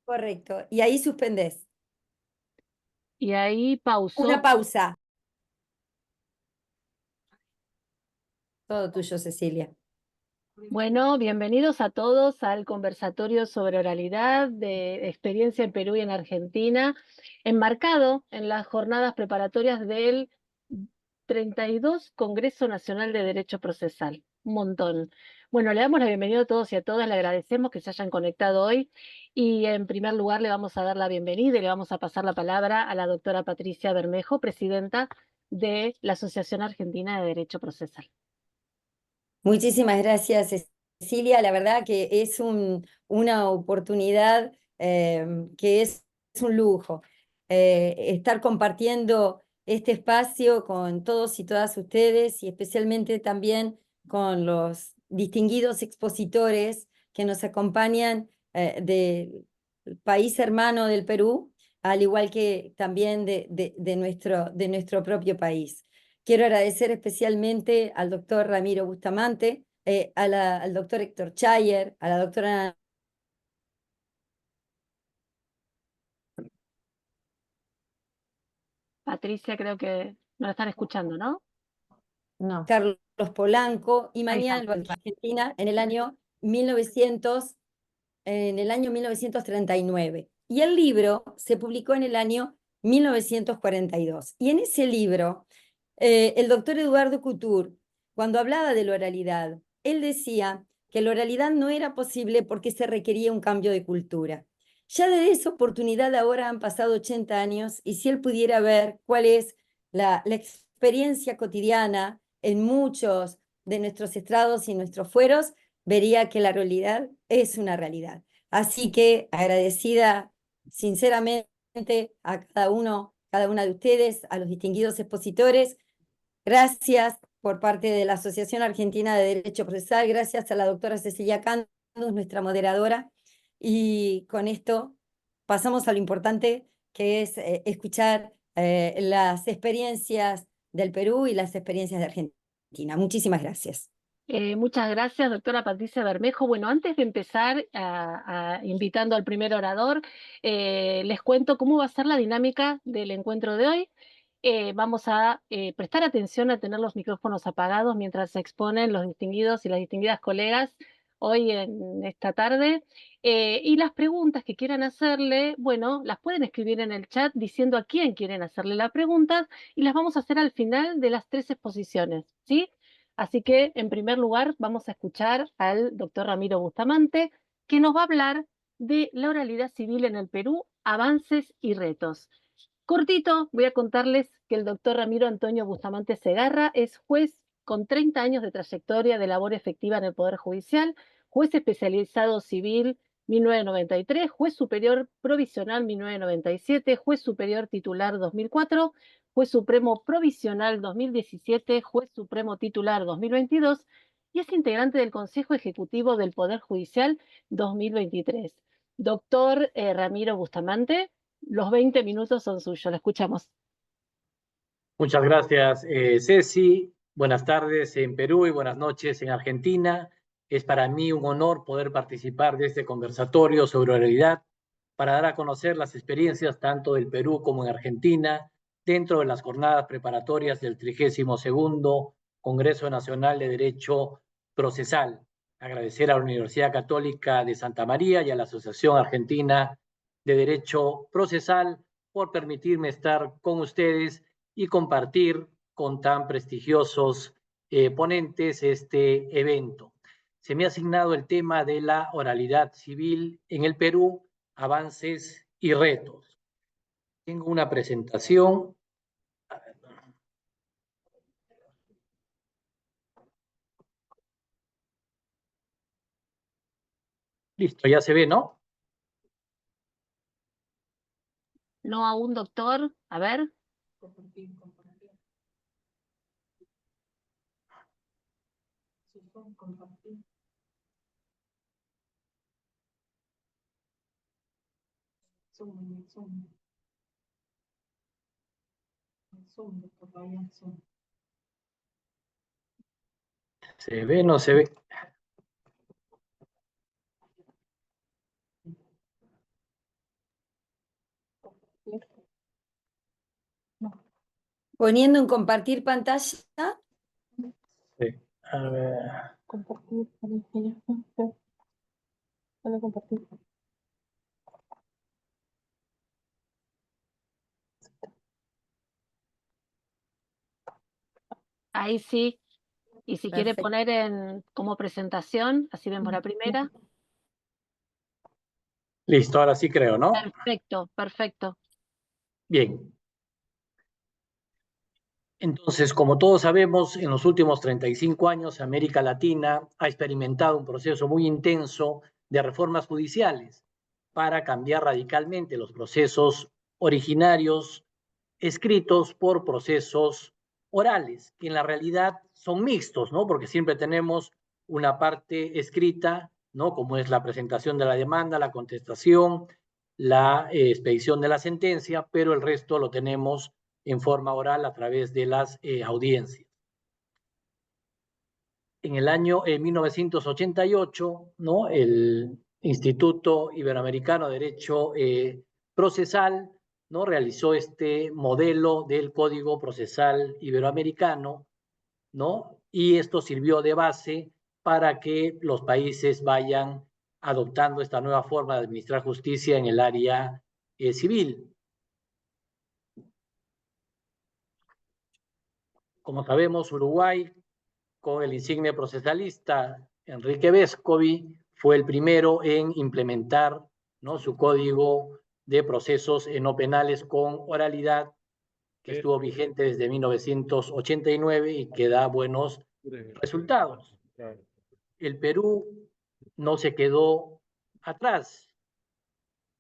Correcto. Y ahí suspendés. Y ahí pauso. Una pausa. Todo tuyo, Cecilia. Bueno, bienvenidos a todos al conversatorio sobre oralidad de experiencia en Perú y en Argentina, enmarcado en las jornadas preparatorias del 32 Congreso Nacional de Derecho Procesal. Un montón. Bueno, le damos la bienvenida a todos y a todas, le agradecemos que se hayan conectado hoy y en primer lugar le vamos a dar la bienvenida y le vamos a pasar la palabra a la doctora Patricia Bermejo, presidenta de la Asociación Argentina de Derecho Procesal. Muchísimas gracias, Cecilia. La verdad que es una oportunidad que es un lujo. Estar compartiendo este espacio con todos y todas ustedes y especialmente también con los distinguidos expositores que nos acompañan del país hermano del Perú, al igual que también de nuestro propio país. Quiero agradecer especialmente al doctor Ramiro Bustamante, al doctor Héctor Chayer, a la doctora Patricia, creo que no la están escuchando, ¿no? no. Carlos Polanco, y Ahí está. mañana en Argentina en el año 1939. Y el libro se publicó en el año 1942. Y en ese libro, el doctor Eduardo Couture, cuando hablaba de la oralidad, él decía que la oralidad no era posible porque se requería un cambio de cultura. Ya de esa oportunidad ahora han pasado 80 años y si él pudiera ver cuál es la experiencia cotidiana en muchos de nuestros estrados y nuestros fueros, vería que la realidad es una realidad. Así que agradecida sinceramente a cada una de ustedes, a los distinguidos expositores. Gracias por parte de la Asociación Argentina de Derecho Procesal, gracias a la doctora Cecilia Candos, nuestra moderadora. Y con esto pasamos a lo importante que es escuchar las experiencias del Perú y las experiencias de Argentina. Muchísimas gracias. Muchas gracias, doctora Patricia Bermejo. Bueno, antes de empezar invitando al primer orador, les cuento cómo va a ser la dinámica del encuentro de hoy. Vamos a prestar atención a tener los micrófonos apagados mientras se exponen los distinguidos y las distinguidas colegas hoy en esta tarde. Y las preguntas que quieran hacerle, bueno, las pueden escribir en el chat diciendo a quién quieren hacerle las preguntas y las vamos a hacer al final de las 3 exposiciones, ¿sí? Así que, en primer lugar, vamos a escuchar al doctor Ramiro Bustamante, que nos va a hablar de la oralidad civil en el Perú, avances y retos. Cortito, voy a contarles que el doctor Ramiro Antonio Bustamante Segarra es juez con 30 años de trayectoria de labor efectiva en el Poder Judicial, juez especializado civil 1993, juez superior provisional 1997, juez superior titular 2004, juez supremo provisional 2017, juez supremo titular 2022 y es integrante del Consejo Ejecutivo del Poder Judicial 2023. Doctor Ramiro Bustamante, los 20 minutos son suyos, lo escuchamos. Muchas gracias, Ceci. Buenas tardes en Perú y buenas noches en Argentina. Es para mí un honor poder participar de este conversatorio sobre oralidad para dar a conocer las experiencias tanto del Perú como en Argentina dentro de las jornadas preparatorias del 32º Congreso Nacional de Derecho Procesal. Agradecer a la Universidad Católica de Santa María y a la Asociación Argentina de Derecho Procesal por permitirme estar con ustedes y compartir con tan prestigiosos ponentes este evento. Se me ha asignado el tema de la oralidad civil en el Perú, avances y retos. Tengo una presentación. Listo, ya se ve, ¿no? No aún, doctor. A ver. Compartir. ¿Se ve? ¿No se ve? Poniendo en compartir pantalla. Sí. A ver. Compartir. Compartir. Ahí sí. Y si quiere Perfecto. poner como presentación, así vemos la primera. Listo, ahora sí creo, ¿no? Perfecto, perfecto. Bien. Entonces, como todos sabemos, en los últimos 35 años, América Latina ha experimentado un proceso muy intenso de reformas judiciales para cambiar radicalmente los procesos originarios escritos por procesos orales, que en la realidad son mixtos, ¿no? Porque siempre tenemos una parte escrita, ¿no? Como es la presentación de la demanda, la contestación, la expedición de la sentencia, pero el resto lo tenemos en forma oral a través de las audiencias. En el año 1988, ¿no? El Instituto Iberoamericano de Derecho Procesal, ¿no? Realizó este modelo del Código Procesal Iberoamericano, ¿no? Y esto sirvió de base para que los países vayan adoptando esta nueva forma de administrar justicia en el área civil. Como sabemos, Uruguay, con el insigne procesalista Enrique Vescovi, fue el primero en implementar, ¿no? Su código de procesos no penales con oralidad, que estuvo vigente desde 1989 y que da buenos resultados. El Perú no se quedó atrás.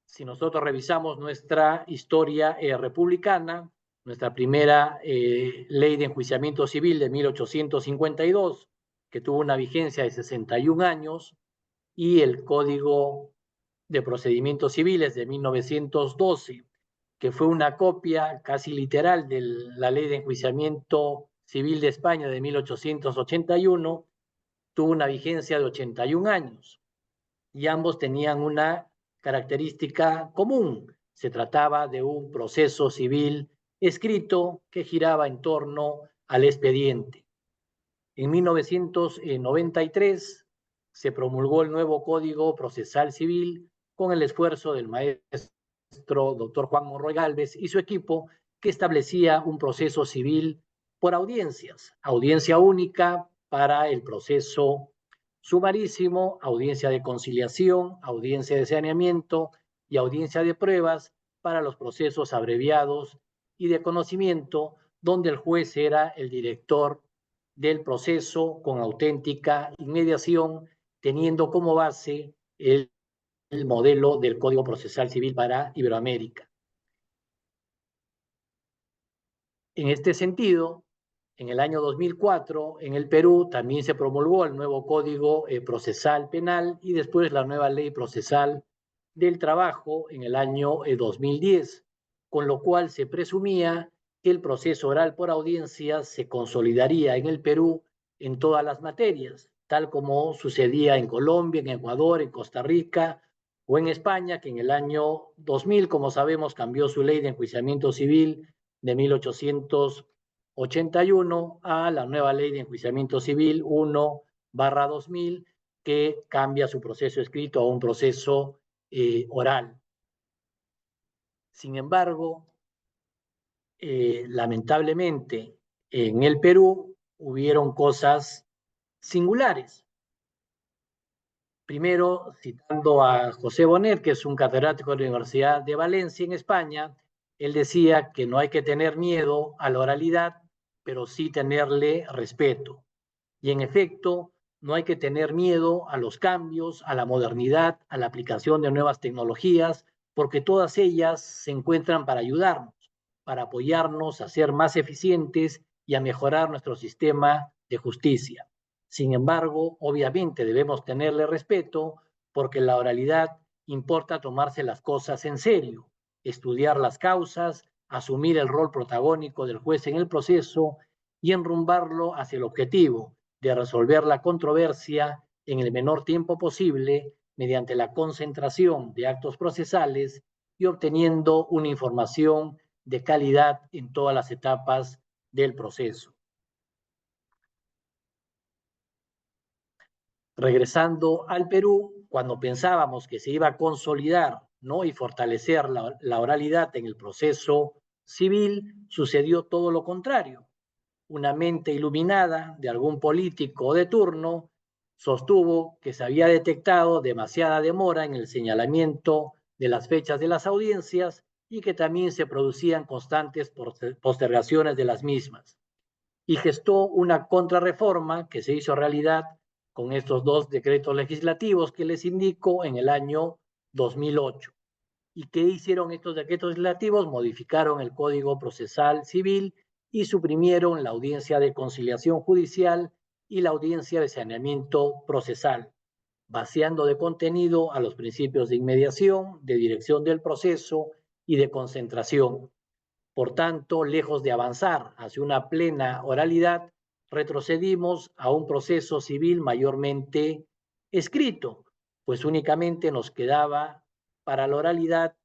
Si nosotros revisamos nuestra historia republicana, nuestra primera ley de enjuiciamiento civil de 1852, que tuvo una vigencia de 61 años, y el Código de Procedimientos Civiles de 1912, que fue una copia casi literal de la ley de enjuiciamiento civil de España de 1881, tuvo una vigencia de 81 años, y ambos tenían una característica común. Se trataba de un proceso civil escrito que giraba en torno al expediente. En 1993 se promulgó el nuevo Código Procesal Civil con el esfuerzo del maestro doctor Juan Monroy Gálvez y su equipo, que establecía un proceso civil por audiencias, audiencia única para el proceso sumarísimo, audiencia de conciliación, audiencia de saneamiento y audiencia de pruebas para los procesos abreviados y de conocimiento, donde el juez era el director del proceso con auténtica inmediación, teniendo como base el modelo del Código Procesal Civil para Iberoamérica. En este sentido, en el año 2004, en el Perú, también se promulgó el nuevo Código Procesal Penal y después la nueva Ley Procesal del Trabajo en el año 2010, con lo cual se presumía que el proceso oral por audiencia se consolidaría en el Perú en todas las materias, tal como sucedía en Colombia, en Ecuador, en Costa Rica o en España, que en el año 2000, como sabemos, cambió su ley de enjuiciamiento civil de 1881 a la nueva ley de enjuiciamiento civil 1/2000, que cambia su proceso escrito a un proceso oral. Sin embargo, lamentablemente, en el Perú hubieron cosas singulares. Primero, citando a José Bonet, que es un catedrático de la Universidad de Valencia en España, él decía que no hay que tener miedo a la oralidad, pero sí tenerle respeto. Y en efecto, no hay que tener miedo a los cambios, a la modernidad, a la aplicación de nuevas tecnologías, porque todas ellas se encuentran para ayudarnos, para apoyarnos a ser más eficientes y a mejorar nuestro sistema de justicia. Sin embargo, obviamente debemos tenerle respeto porque la oralidad importa tomarse las cosas en serio, estudiar las causas, asumir el rol protagónico del juez en el proceso y enrumbarlo hacia el objetivo de resolver la controversia en el menor tiempo posible mediante la concentración de actos procesales y obteniendo una información de calidad en todas las etapas del proceso. Regresando al Perú, cuando pensábamos que se iba a consolidar, ¿no?, y fortalecer la oralidad en el proceso civil, sucedió todo lo contrario. Una mente iluminada de algún político de turno sostuvo que se había detectado demasiada demora en el señalamiento de las fechas de las audiencias y que también se producían constantes postergaciones de las mismas. Y gestó una contrarreforma que se hizo realidad con estos dos decretos legislativos que les indico en el año 2008. ¿Y qué hicieron estos decretos legislativos? Modificaron el Código Procesal Civil y suprimieron la audiencia de conciliación judicial y la audiencia de saneamiento procesal, vaciando de contenido a los principios de inmediación, de dirección del proceso y de concentración. Por tanto, lejos de avanzar hacia una plena oralidad, retrocedimos a un proceso civil mayormente escrito, pues únicamente nos quedaba para la oralidad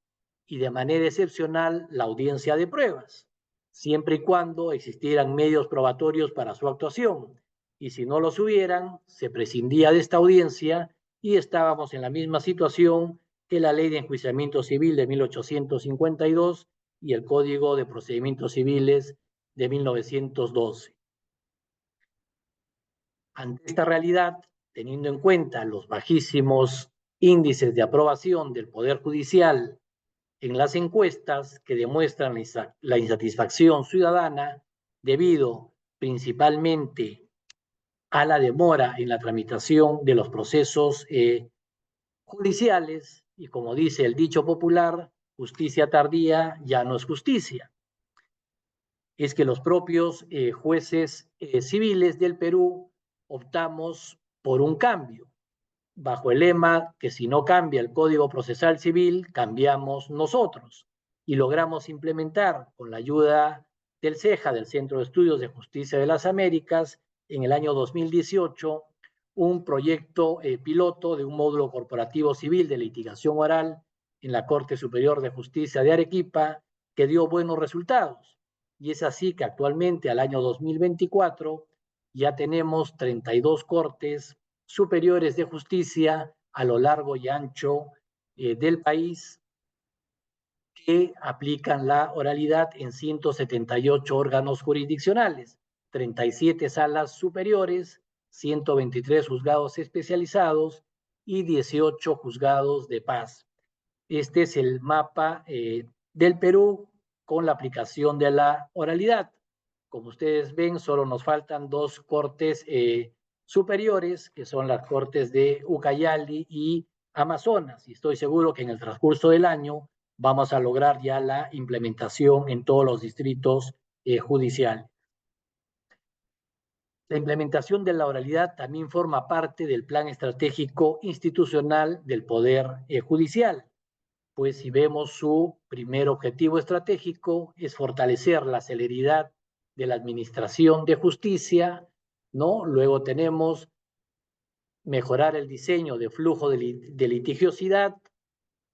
y de manera excepcional la audiencia de pruebas, siempre y cuando existieran medios probatorios para su actuación. Y si no los hubieran, se prescindía de esta audiencia y estábamos en la misma situación que la Ley de Enjuiciamiento Civil de 1852 y el Código de Procedimientos Civiles de 1912. Ante esta realidad, teniendo en cuenta los bajísimos índices de aprobación del Poder Judicial en las encuestas que demuestran la insatisfacción ciudadana debido principalmente a la demora en la tramitación de los procesos judiciales, y como dice el dicho popular, justicia tardía ya no es justicia. Es que los propios jueces civiles del Perú optamos por un cambio, bajo el lema que si no cambia el Código Procesal Civil, cambiamos nosotros. Y logramos implementar, con la ayuda del CEJA, del Centro de Estudios de Justicia de las Américas, en el año 2018, un proyecto piloto de un módulo corporativo civil de litigación oral en la Corte Superior de Justicia de Arequipa, que dio buenos resultados. Y es así que actualmente, al año 2024, ya tenemos 32 cortes superiores de justicia a lo largo y ancho del país que aplican la oralidad en 178 órganos jurisdiccionales, 37 salas superiores, 123 juzgados especializados y 18 juzgados de paz. Este es el mapa del Perú con la aplicación de la oralidad. Como ustedes ven, solo nos faltan dos cortes superiores, que son las cortes de Ucayali y Amazonas, y estoy seguro que en el transcurso del año vamos a lograr ya la implementación en todos los distritos judiciales. La implementación de la oralidad también forma parte del plan estratégico institucional del Poder Judicial, pues si vemos su primer objetivo estratégico es fortalecer la celeridad de la administración de justicia, ¿no? Luego tenemos mejorar el diseño de flujo de litigiosidad,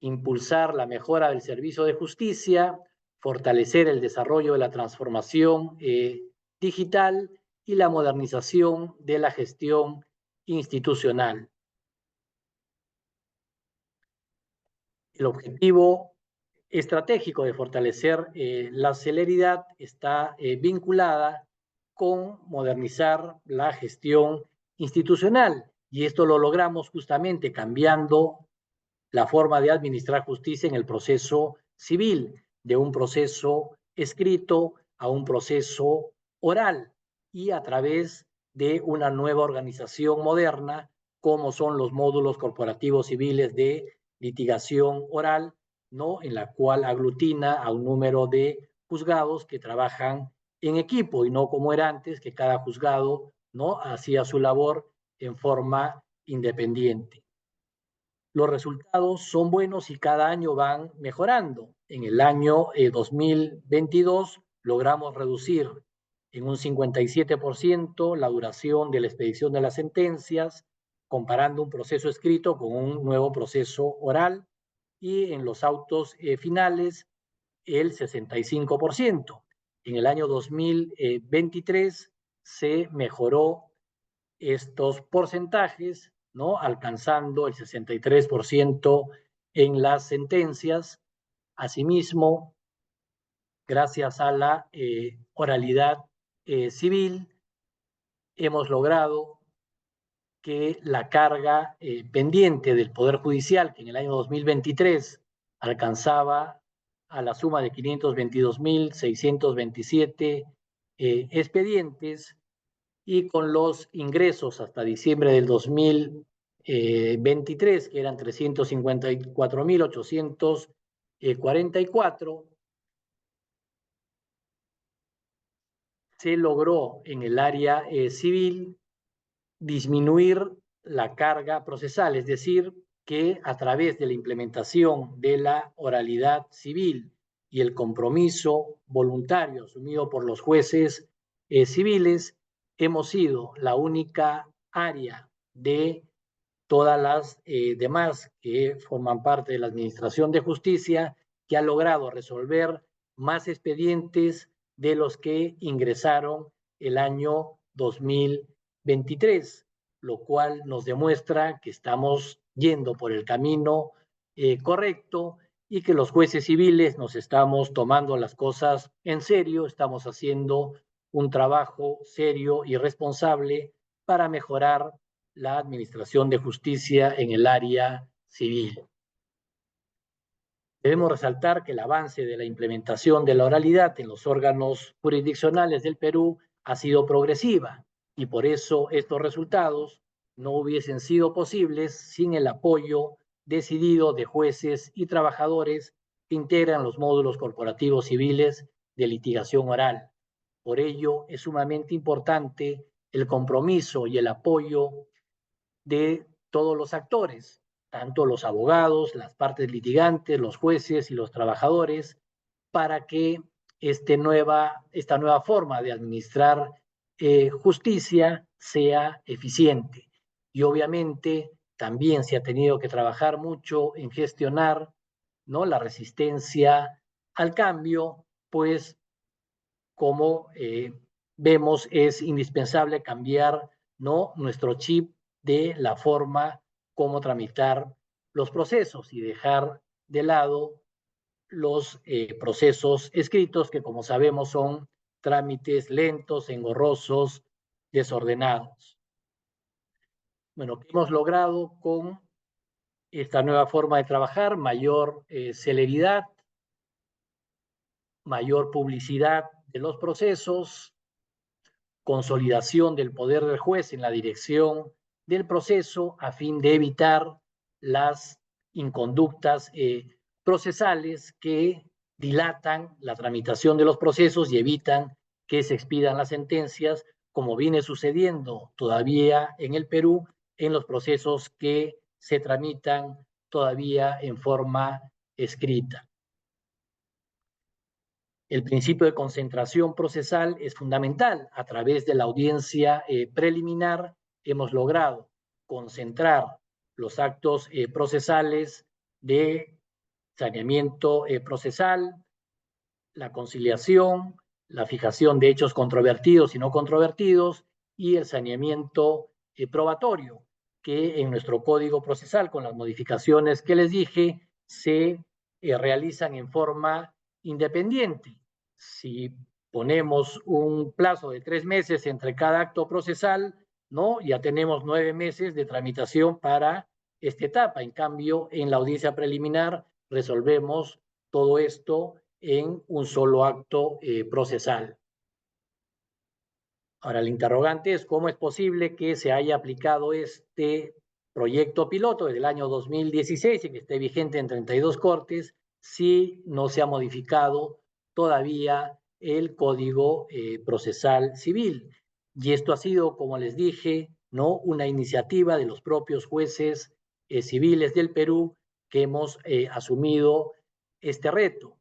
impulsar la mejora del servicio de justicia, fortalecer el desarrollo de la transformación digital y la modernización de la gestión institucional. El objetivo estratégico de fortalecer la celeridad está vinculada con modernizar la gestión institucional, y esto lo logramos justamente cambiando la forma de administrar justicia en el proceso civil, de un proceso escrito a un proceso oral, y a través de una nueva organización moderna, como son los módulos corporativos civiles de litigación oral, ¿no?, en la cual aglutina a un número de juzgados que trabajan en equipo y no como era antes, que cada juzgado, ¿no?, hacía su labor en forma independiente. Los resultados son buenos y cada año van mejorando. En el año 2022 logramos reducir en un 57% la duración de la expedición de las sentencias, comparando un proceso escrito con un nuevo proceso oral. y en los autos finales el 65%. En el año 2023 se mejoró estos porcentajes, ¿no? Alcanzando el 63% en las sentencias. Asimismo, gracias a la oralidad civil, hemos logrado que la carga pendiente del Poder Judicial, que en el año 2023 alcanzaba a la suma de 522.627 expedientes, y con los ingresos hasta diciembre del 2023, que eran 354.844, se logró en el área civil disminuir la carga procesal, es decir, que a través de la implementación de la oralidad civil y el compromiso voluntario asumido por los jueces civiles, hemos sido la única área de todas las demás que forman parte de la Administración de Justicia que ha logrado resolver más expedientes de los que ingresaron el año 2023, lo cual nos demuestra que estamos yendo por el camino correcto y que los jueces civiles nos estamos tomando las cosas en serio, estamos haciendo un trabajo serio y responsable para mejorar la administración de justicia en el área civil. Debemos resaltar que el avance de la implementación de la oralidad en los órganos jurisdiccionales del Perú ha sido progresiva y por eso estos resultados no hubiesen sido posibles sin el apoyo decidido de jueces y trabajadores que integran los módulos corporativos civiles de litigación oral. Por ello, es sumamente importante el compromiso y el apoyo de todos los actores, tanto los abogados, las partes litigantes, los jueces y los trabajadores, para que esta nueva forma de administrar justicia sea eficiente. Y obviamente también se ha tenido que trabajar mucho en gestionar, ¿no?, la resistencia al cambio, pues como vemos es indispensable cambiar, ¿no?, nuestro chip de la forma como tramitar los procesos y dejar de lado los procesos escritos que, como sabemos, son trámites lentos, engorrosos, desordenados. Bueno, ¿qué hemos logrado con esta nueva forma de trabajar? Mayor celeridad, mayor publicidad de los procesos, consolidación del poder del juez en la dirección del proceso a fin de evitar las inconductas procesales que dilatan la tramitación de los procesos y evitan que se expidan las sentencias, como viene sucediendo todavía en el Perú en los procesos que se tramitan todavía en forma escrita. El principio de concentración procesal es fundamental. A través de la audiencia preliminar hemos logrado concentrar los actos procesales de saneamiento procesal, la conciliación, la fijación de hechos controvertidos y no controvertidos y el saneamiento probatorio, que en nuestro código procesal, con las modificaciones que les dije, se realizan en forma independiente. Si ponemos un plazo de 3 meses entre cada acto procesal, ¿no?, ya tenemos 9 meses de tramitación para esta etapa. En cambio, en la audiencia preliminar resolvemos todo esto en un solo acto procesal. Ahora, el interrogante es cómo es posible que se haya aplicado este proyecto piloto desde el año 2016 y que esté vigente en 32 cortes si no se ha modificado todavía el Código Procesal Civil. Y esto ha sido, como les dije, ¿no?, una iniciativa de los propios jueces civiles del Perú que hemos asumido este reto.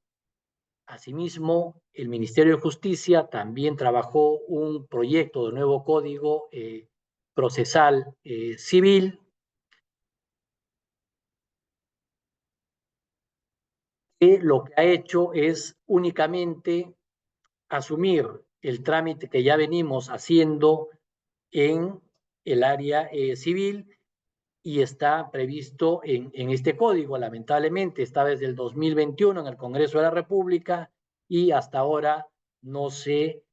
Asimismo, el Ministerio de Justicia también trabajó un proyecto de nuevo Código Procesal Civil que lo que ha hecho es únicamente asumir el trámite que ya venimos haciendo en el área civil y está previsto en este código. Lamentablemente está desde el 2021 en el Congreso de la República y hasta ahora no se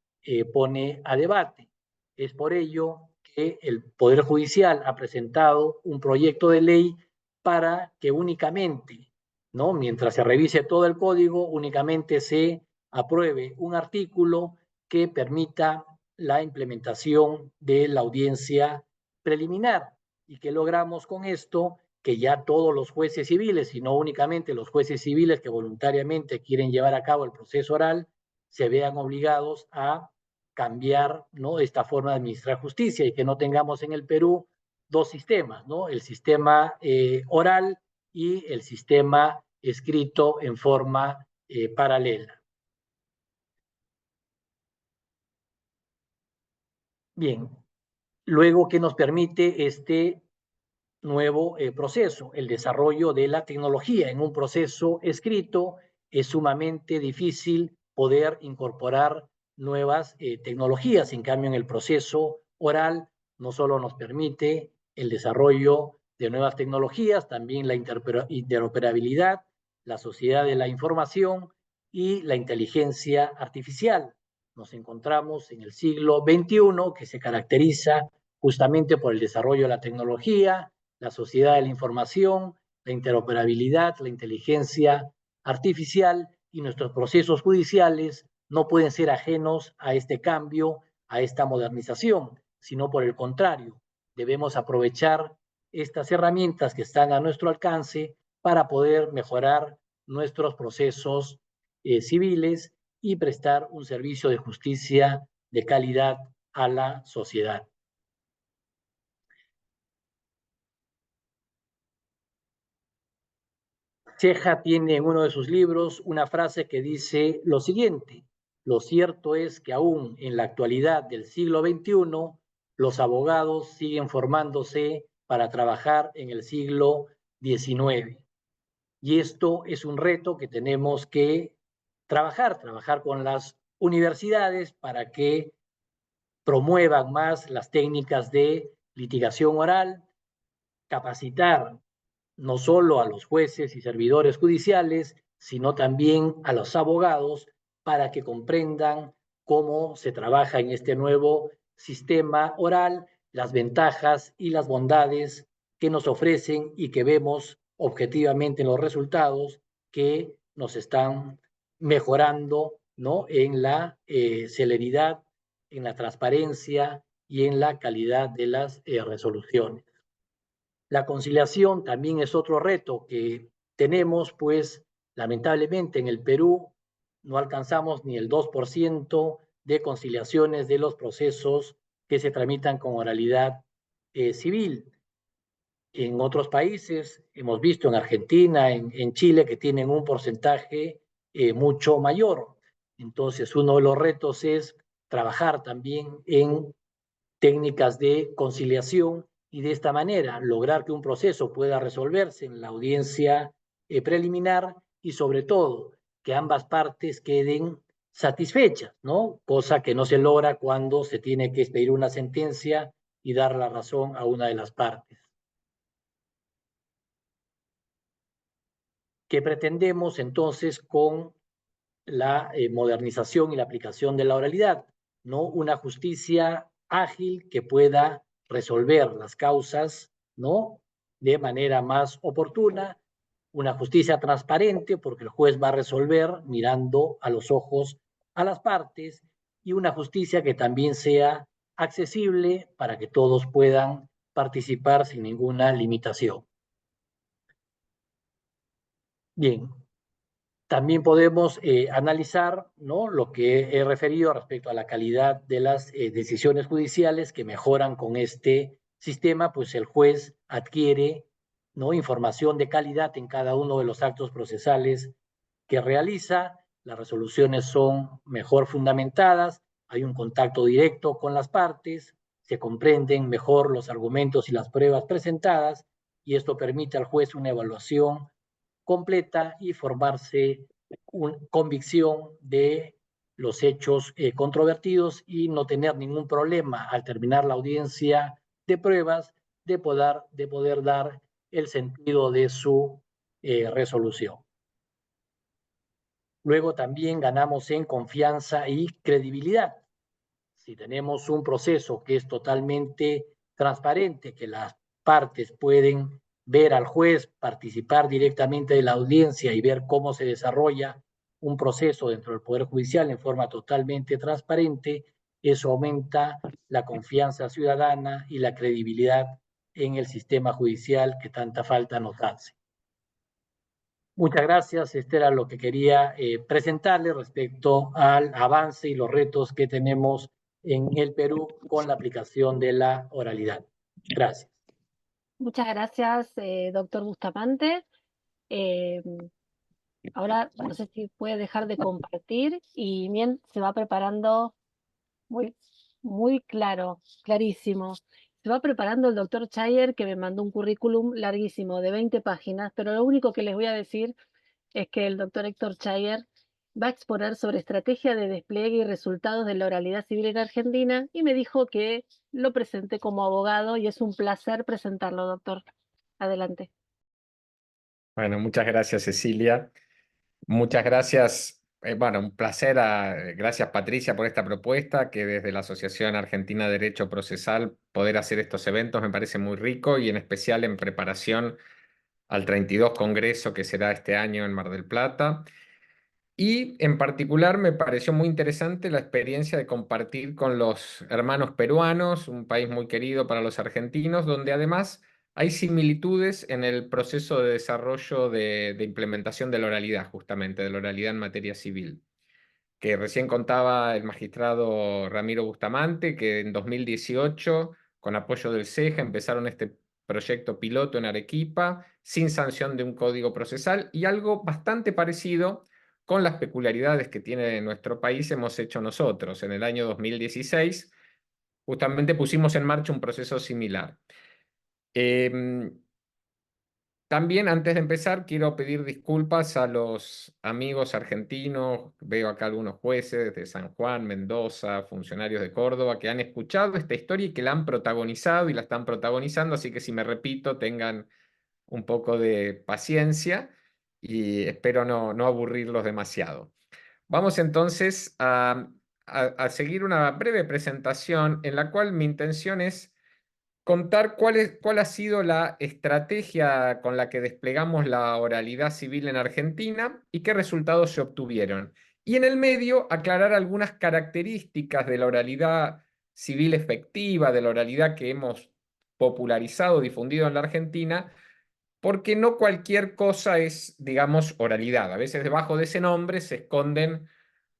pone a debate. Es por ello que el Poder Judicial ha presentado un proyecto de ley para que únicamente, ¿no?, mientras se revise todo el código, únicamente se apruebe un artículo que permita la implementación de la audiencia preliminar. ¿Y qué logramos con esto? Que ya todos los jueces civiles, y no únicamente los jueces civiles que voluntariamente quieren llevar a cabo el proceso oral, se vean obligados a cambiar, ¿no?, esta forma de administrar justicia y que no tengamos en el Perú dos sistemas, ¿no?, el sistema oral y el sistema escrito en forma paralela. Bien, luego, ¿qué nos permite este nuevo proceso? El desarrollo de la tecnología. En un proceso escrito es sumamente difícil poder incorporar nuevas tecnologías. En cambio, en el proceso oral no solo nos permite el desarrollo de nuevas tecnologías, también la interoperabilidad, la sociedad de la información y la inteligencia artificial. Nos encontramos en el siglo XXI, que se caracteriza justamente por el desarrollo de la tecnología, la sociedad de la información, la interoperabilidad, la inteligencia artificial, y nuestros procesos judiciales no pueden ser ajenos a este cambio, a esta modernización, sino por el contrario, debemos aprovechar estas herramientas que están a nuestro alcance para poder mejorar nuestros procesos civiles y prestar un servicio de justicia de calidad a la sociedad. Ceja tiene en uno de sus libros una frase que dice lo siguiente: lo cierto es que aún en la actualidad del siglo XXI, los abogados siguen formándose para trabajar en el siglo XIX. Y esto es un reto que tenemos que trabajar con las universidades para que promuevan más las técnicas de litigación oral, capacitar no solo a los jueces y servidores judiciales, sino también a los abogados para que comprendan cómo se trabaja en este nuevo sistema oral, las ventajas y las bondades que nos ofrecen y que vemos objetivamente en los resultados que nos están mejorando, ¿no?, en la celeridad, en la transparencia y en la calidad de las resoluciones. La conciliación también es otro reto que tenemos, pues lamentablemente en el Perú no alcanzamos ni el 2% de conciliaciones de los procesos que se tramitan con oralidad civil. En otros países, hemos visto en Argentina, en Chile, que tienen un porcentaje mucho mayor. Entonces, uno de los retos es trabajar también en técnicas de conciliación y de esta manera lograr que un proceso pueda resolverse en la audiencia preliminar y sobre todo que ambas partes queden satisfechas, ¿no? Cosa que no se logra cuando se tiene que expedir una sentencia y dar la razón a una de las partes. ¿Qué pretendemos entonces con la modernización y la aplicación de la oralidad? ¿No? Una justicia ágil que pueda resolver las causas, ¿no?, de manera más oportuna, una justicia transparente porque el juez va a resolver mirando a los ojos a las partes, y una justicia que también sea accesible para que todos puedan participar sin ninguna limitación. Bien, también podemos analizar, ¿no?, lo que he referido respecto a la calidad de las decisiones judiciales que mejoran con este sistema, pues el juez adquiere, ¿no?, información de calidad en cada uno de los actos procesales que realiza, las resoluciones son mejor fundamentadas, hay un contacto directo con las partes, se comprenden mejor los argumentos y las pruebas presentadas, y esto permite al juez una evaluación completa y formarse una convicción de los hechos controvertidos y no tener ningún problema al terminar la audiencia de pruebas de poder dar el sentido de su resolución. Luego también ganamos en confianza y credibilidad. Si tenemos un proceso que es totalmente transparente, que las partes pueden ver al juez, participar directamente de la audiencia y ver cómo se desarrolla un proceso dentro del Poder Judicial en forma totalmente transparente, eso aumenta la confianza ciudadana y la credibilidad en el sistema judicial que tanta falta nos hace. Muchas gracias. Este era lo que quería presentarle respecto al avance y los retos que tenemos en el Perú con la aplicación de la oralidad. Gracias. Muchas gracias, doctor Bustamante. Ahora no sé si puede dejar de compartir y bien se va preparando muy claro, clarísimo. Se va preparando el doctor Chayer, que me mandó un currículum larguísimo de 20 páginas, pero lo único que les voy a decir es que el doctor Héctor Chayer va a exponer sobre estrategia de despliegue y resultados de la oralidad civil en Argentina y me dijo que lo presenté como abogado y es un placer presentarlo, doctor. Adelante. Bueno, muchas gracias, Cecilia. Muchas gracias. Bueno, un placer. Gracias, Patricia, por esta propuesta, que desde la Asociación Argentina de Derecho Procesal poder hacer estos eventos me parece muy rico y en especial en preparación al 32 Congreso que será este año en Mar del Plata. Y en particular me pareció muy interesante la experiencia de compartir con los hermanos peruanos, un país muy querido para los argentinos, donde además hay similitudes en el proceso de desarrollo de implementación de la oralidad, justamente, de la oralidad en materia civil. Que recién contaba el magistrado Ramiro Bustamante, que en 2018, con apoyo del CEJA, empezaron este proyecto piloto en Arequipa, sin sanción de un código procesal, y algo bastante parecido con las peculiaridades que tiene nuestro país hemos hecho nosotros. En el año 2016, justamente pusimos en marcha un proceso similar. También, antes de empezar, quiero pedir disculpas a los amigos argentinos. Veo acá algunos jueces de San Juan, Mendoza, funcionarios de Córdoba, que han escuchado esta historia y que la han protagonizado y la están protagonizando. Así que si me repito, tengan un poco de paciencia y espero no aburrirlos demasiado. Vamos entonces a seguir una breve presentación en la cual mi intención es contar cuál ha sido la estrategia con la que desplegamos la oralidad civil en Argentina y qué resultados se obtuvieron. Y en el medio, aclarar algunas características de la oralidad civil efectiva, de la oralidad que hemos popularizado, difundido en la Argentina, porque no cualquier cosa es, digamos, oralidad. A veces debajo de ese nombre se esconden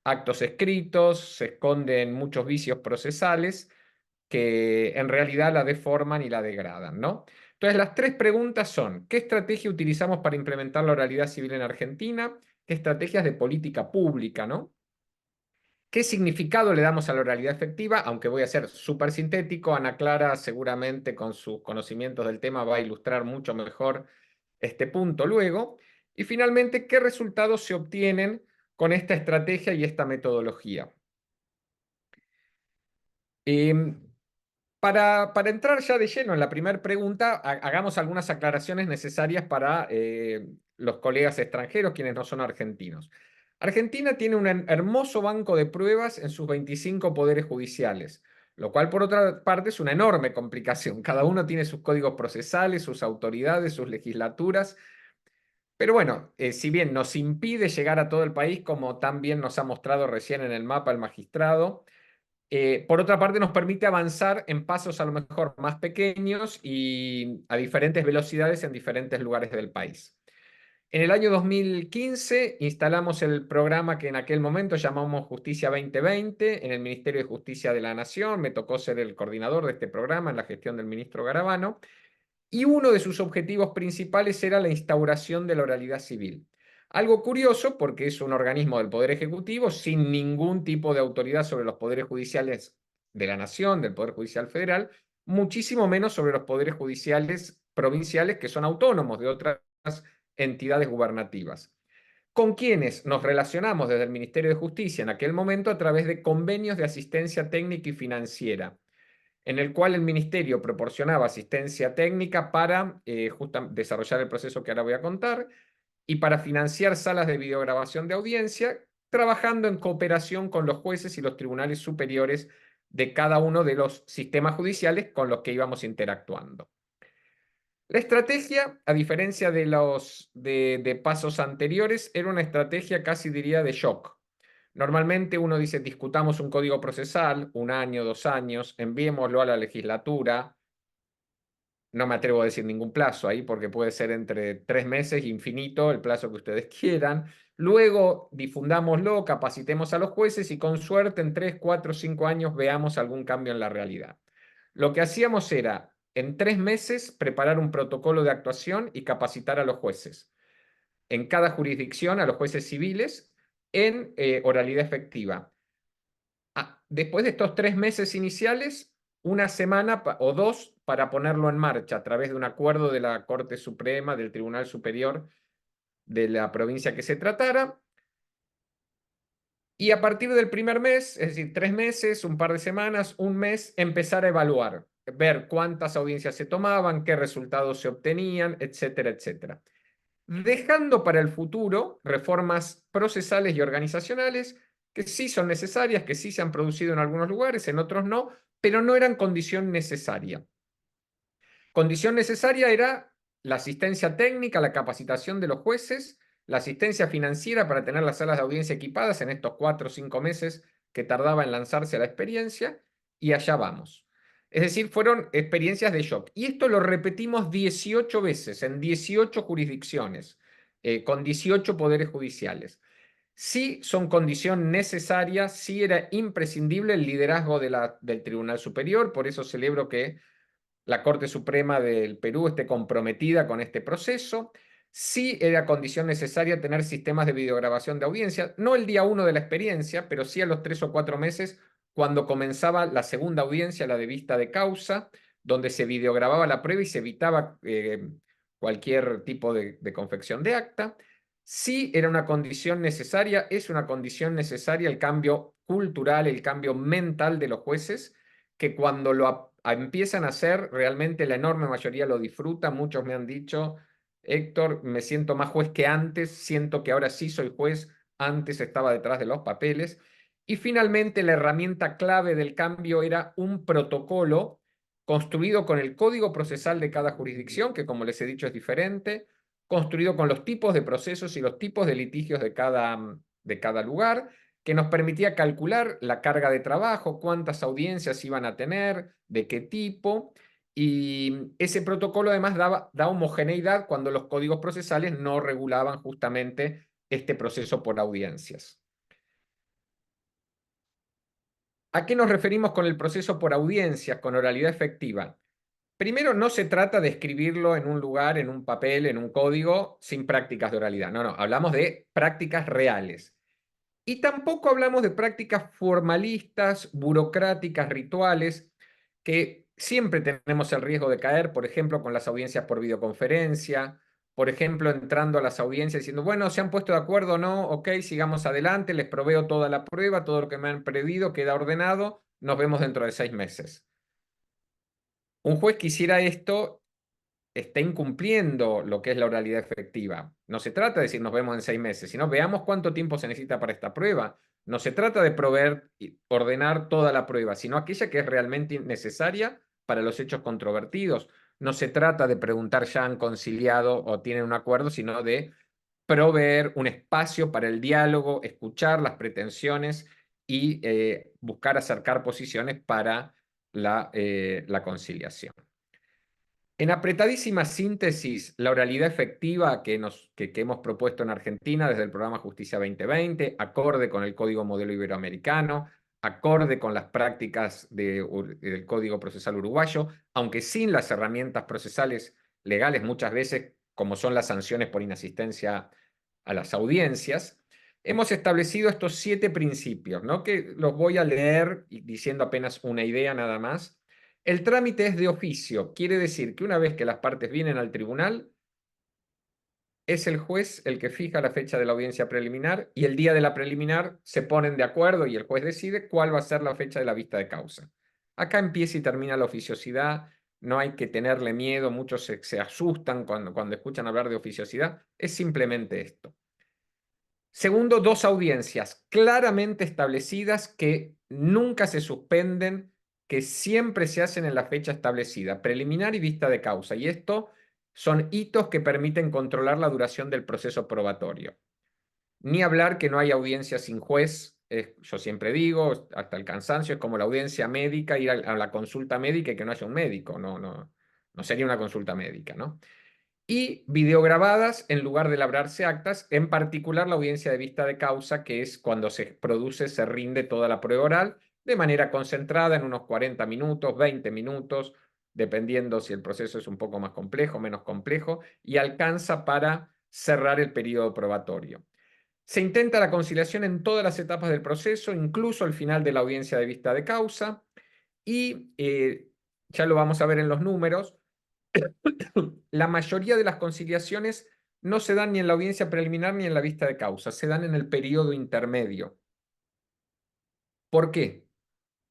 actos escritos, se esconden muchos vicios procesales que en realidad la deforman y la degradan, ¿no? Entonces, las tres preguntas son: ¿qué estrategia utilizamos para implementar la oralidad civil en Argentina? ¿Qué estrategias de política pública, ¿no? ¿Qué significado le damos a la oralidad efectiva? Aunque voy a ser súper sintético, Ana Clara seguramente con sus conocimientos del tema va a ilustrar mucho mejor este punto luego. Y finalmente, ¿qué resultados se obtienen con esta estrategia y esta metodología? Para entrar ya de lleno en la primera pregunta, hagamos algunas aclaraciones necesarias para los colegas extranjeros, quienes no son argentinos. Argentina tiene un hermoso banco de pruebas en sus 25 poderes judiciales, lo cual por otra parte es una enorme complicación. Cada uno tiene sus códigos procesales, sus autoridades, sus legislaturas. Pero bueno, si bien nos impide llegar a todo el país, como también nos ha mostrado recién en el mapa el magistrado, por otra parte, nos permite avanzar en pasos a lo mejor más pequeños y a diferentes velocidades en diferentes lugares del país. En el año 2015 instalamos el programa que en aquel momento llamamos Justicia 2020 en el Ministerio de Justicia de la Nación. Me tocó ser el coordinador de este programa en la gestión del ministro Garabano. Y uno de sus objetivos principales era la instauración de la oralidad civil. Algo curioso porque es un organismo del Poder Ejecutivo sin ningún tipo de autoridad sobre los poderes judiciales de la Nación, del Poder Judicial Federal, muchísimo menos sobre los poderes judiciales provinciales que son autónomos de otras entidades gubernativas, con quienes nos relacionamos desde el Ministerio de Justicia en aquel momento a través de convenios de asistencia técnica y financiera, en el cual el Ministerio proporcionaba asistencia técnica para desarrollar el proceso que ahora voy a contar y para financiar salas de videograbación de audiencia, trabajando en cooperación con los jueces y los tribunales superiores de cada uno de los sistemas judiciales con los que íbamos interactuando. La estrategia, a diferencia de los de pasos anteriores, era una estrategia casi diría de shock. Normalmente uno dice, discutamos un código procesal, 1 año, 2 años, enviémoslo a la legislatura. No me atrevo a decir ningún plazo ahí porque puede ser entre 3 meses e infinito, el plazo que ustedes quieran. Luego difundámoslo, capacitemos a los jueces y con suerte en 3, 4, 5 años veamos algún cambio en la realidad. Lo que hacíamos era, en 3 meses, preparar un protocolo de actuación y capacitar a los jueces. En cada jurisdicción, a los jueces civiles, en oralidad efectiva. Después de estos 3 meses iniciales, 1 semana o 2 para ponerlo en marcha a través de un acuerdo de la Corte Suprema, del Tribunal Superior de la provincia que se tratara. Y a partir del primer mes, es decir, 3 meses, un par de semanas, 1 mes, empezar a evaluar, ver cuántas audiencias se tomaban, qué resultados se obtenían, etcétera, etcétera. Dejando para el futuro reformas procesales y organizacionales que sí son necesarias, que sí se han producido en algunos lugares, en otros no, pero no eran condición necesaria. Condición necesaria era la asistencia técnica, la capacitación de los jueces, la asistencia financiera para tener las salas de audiencia equipadas en estos 4 o 5 meses que tardaba en lanzarse la experiencia, y allá vamos. Es decir, fueron experiencias de shock. Y esto lo repetimos 18 veces, en 18 jurisdicciones, con 18 poderes judiciales. Sí son condición necesaria, sí era imprescindible el liderazgo del Tribunal Superior, por eso celebro que la Corte Suprema del Perú esté comprometida con este proceso. Sí era condición necesaria tener sistemas de videograbación de audiencia, no el día 1 de la experiencia, pero sí a los 3 o 4 meses cuando comenzaba la segunda audiencia, la de vista de causa, donde se videogrababa la prueba y se evitaba cualquier tipo de confección de acta. Sí era una condición necesaria, es una condición necesaria el cambio cultural, el cambio mental de los jueces, que cuando lo empiezan a hacer, realmente la enorme mayoría lo disfruta. Muchos me han dicho, Héctor, me siento más juez que antes, siento que ahora sí soy juez, antes estaba detrás de los papeles. Y finalmente la herramienta clave del cambio era un protocolo construido con el código procesal de cada jurisdicción, que como les he dicho es diferente, construido con los tipos de procesos y los tipos de litigios de cada lugar, que nos permitía calcular la carga de trabajo, cuántas audiencias iban a tener, de qué tipo, y ese protocolo además da homogeneidad cuando los códigos procesales no regulaban justamente este proceso por audiencias. ¿A qué nos referimos con el proceso por audiencias, con oralidad efectiva? Primero, no se trata de escribirlo en un lugar, en un papel, en un código, sin prácticas de oralidad. No, hablamos de prácticas reales. Y tampoco hablamos de prácticas formalistas, burocráticas, rituales, que siempre tenemos el riesgo de caer, por ejemplo, con las audiencias por videoconferencia, por ejemplo, entrando a las audiencias diciendo, bueno, ¿se han puesto de acuerdo o no? Ok, sigamos adelante, les proveo toda la prueba, todo lo que me han pedido queda ordenado, nos vemos dentro de 6 meses. Un juez que hiciera esto está incumpliendo lo que es la oralidad efectiva. No se trata de decir nos vemos en 6 meses, sino veamos cuánto tiempo se necesita para esta prueba. No se trata de proveer y ordenar toda la prueba, sino aquella que es realmente necesaria para los hechos controvertidos. No se trata de preguntar ya han conciliado o tienen un acuerdo, sino de proveer un espacio para el diálogo, escuchar las pretensiones y buscar acercar posiciones para la conciliación. En apretadísima síntesis, la oralidad efectiva que hemos propuesto en Argentina desde el programa Justicia 2020, acorde con el Código Modelo Iberoamericano, acorde con las prácticas del Código Procesal Uruguayo, aunque sin las herramientas procesales legales muchas veces, como son las sanciones por inasistencia a las audiencias, hemos establecido estos 7 principios, ¿no? Que los voy a leer diciendo apenas una idea nada más. El trámite es de oficio, quiere decir que una vez que las partes vienen al tribunal, es el juez el que fija la fecha de la audiencia preliminar y el día de la preliminar se ponen de acuerdo y el juez decide cuál va a ser la fecha de la vista de causa. Acá empieza y termina la oficiosidad, no hay que tenerle miedo, muchos se asustan cuando escuchan hablar de oficiosidad, es simplemente esto. Segundo, dos audiencias claramente establecidas que nunca se suspenden, que siempre se hacen en la fecha establecida, preliminar y vista de causa. Y esto son hitos que permiten controlar la duración del proceso probatorio. Ni hablar que no hay audiencia sin juez, yo siempre digo, hasta el cansancio, es como la audiencia médica, ir a la consulta médica y que no haya un médico, no sería una consulta médica, ¿no? Y videograbadas en lugar de labrarse actas, en particular la audiencia de vista de causa, que es cuando se rinde toda la prueba oral de manera concentrada en unos 40 minutos, 20 minutos, dependiendo si el proceso es un poco más complejo, menos complejo, y alcanza para cerrar el periodo probatorio. Se intenta la conciliación en todas las etapas del proceso, incluso al final de la audiencia de vista de causa, y ya lo vamos a ver en los números. La mayoría de las conciliaciones no se dan ni en la audiencia preliminar ni en la vista de causa, se dan en el periodo intermedio. ¿Por qué?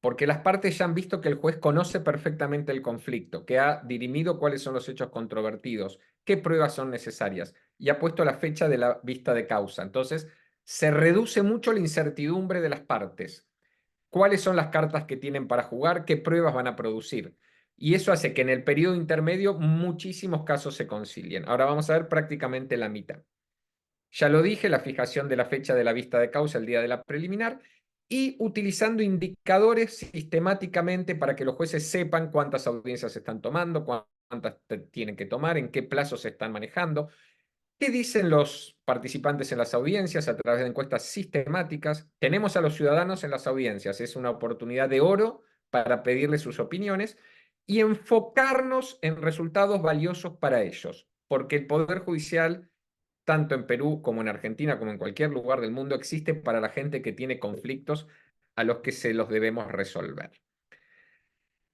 Porque las partes ya han visto que el juez conoce perfectamente el conflicto, que ha dirimido cuáles son los hechos controvertidos, qué pruebas son necesarias y ha puesto la fecha de la vista de causa. Entonces, se reduce mucho la incertidumbre de las partes. ¿Cuáles son las cartas que tienen para jugar? ¿Qué pruebas van a producir? Y eso hace que en el periodo intermedio muchísimos casos se concilien. Ahora vamos a ver prácticamente la mitad. Ya lo dije, la fijación de la fecha de la vista de causa el día de la preliminar y utilizando indicadores sistemáticamente para que los jueces sepan cuántas audiencias se están tomando, cuántas tienen que tomar, en qué plazos se están manejando. ¿Qué dicen los participantes en las audiencias a través de encuestas sistemáticas? Tenemos a los ciudadanos en las audiencias, es una oportunidad de oro para pedirles sus opiniones y enfocarnos en resultados valiosos para ellos, porque el Poder Judicial, tanto en Perú como en Argentina, como en cualquier lugar del mundo, existe para la gente que tiene conflictos a los que se los debemos resolver.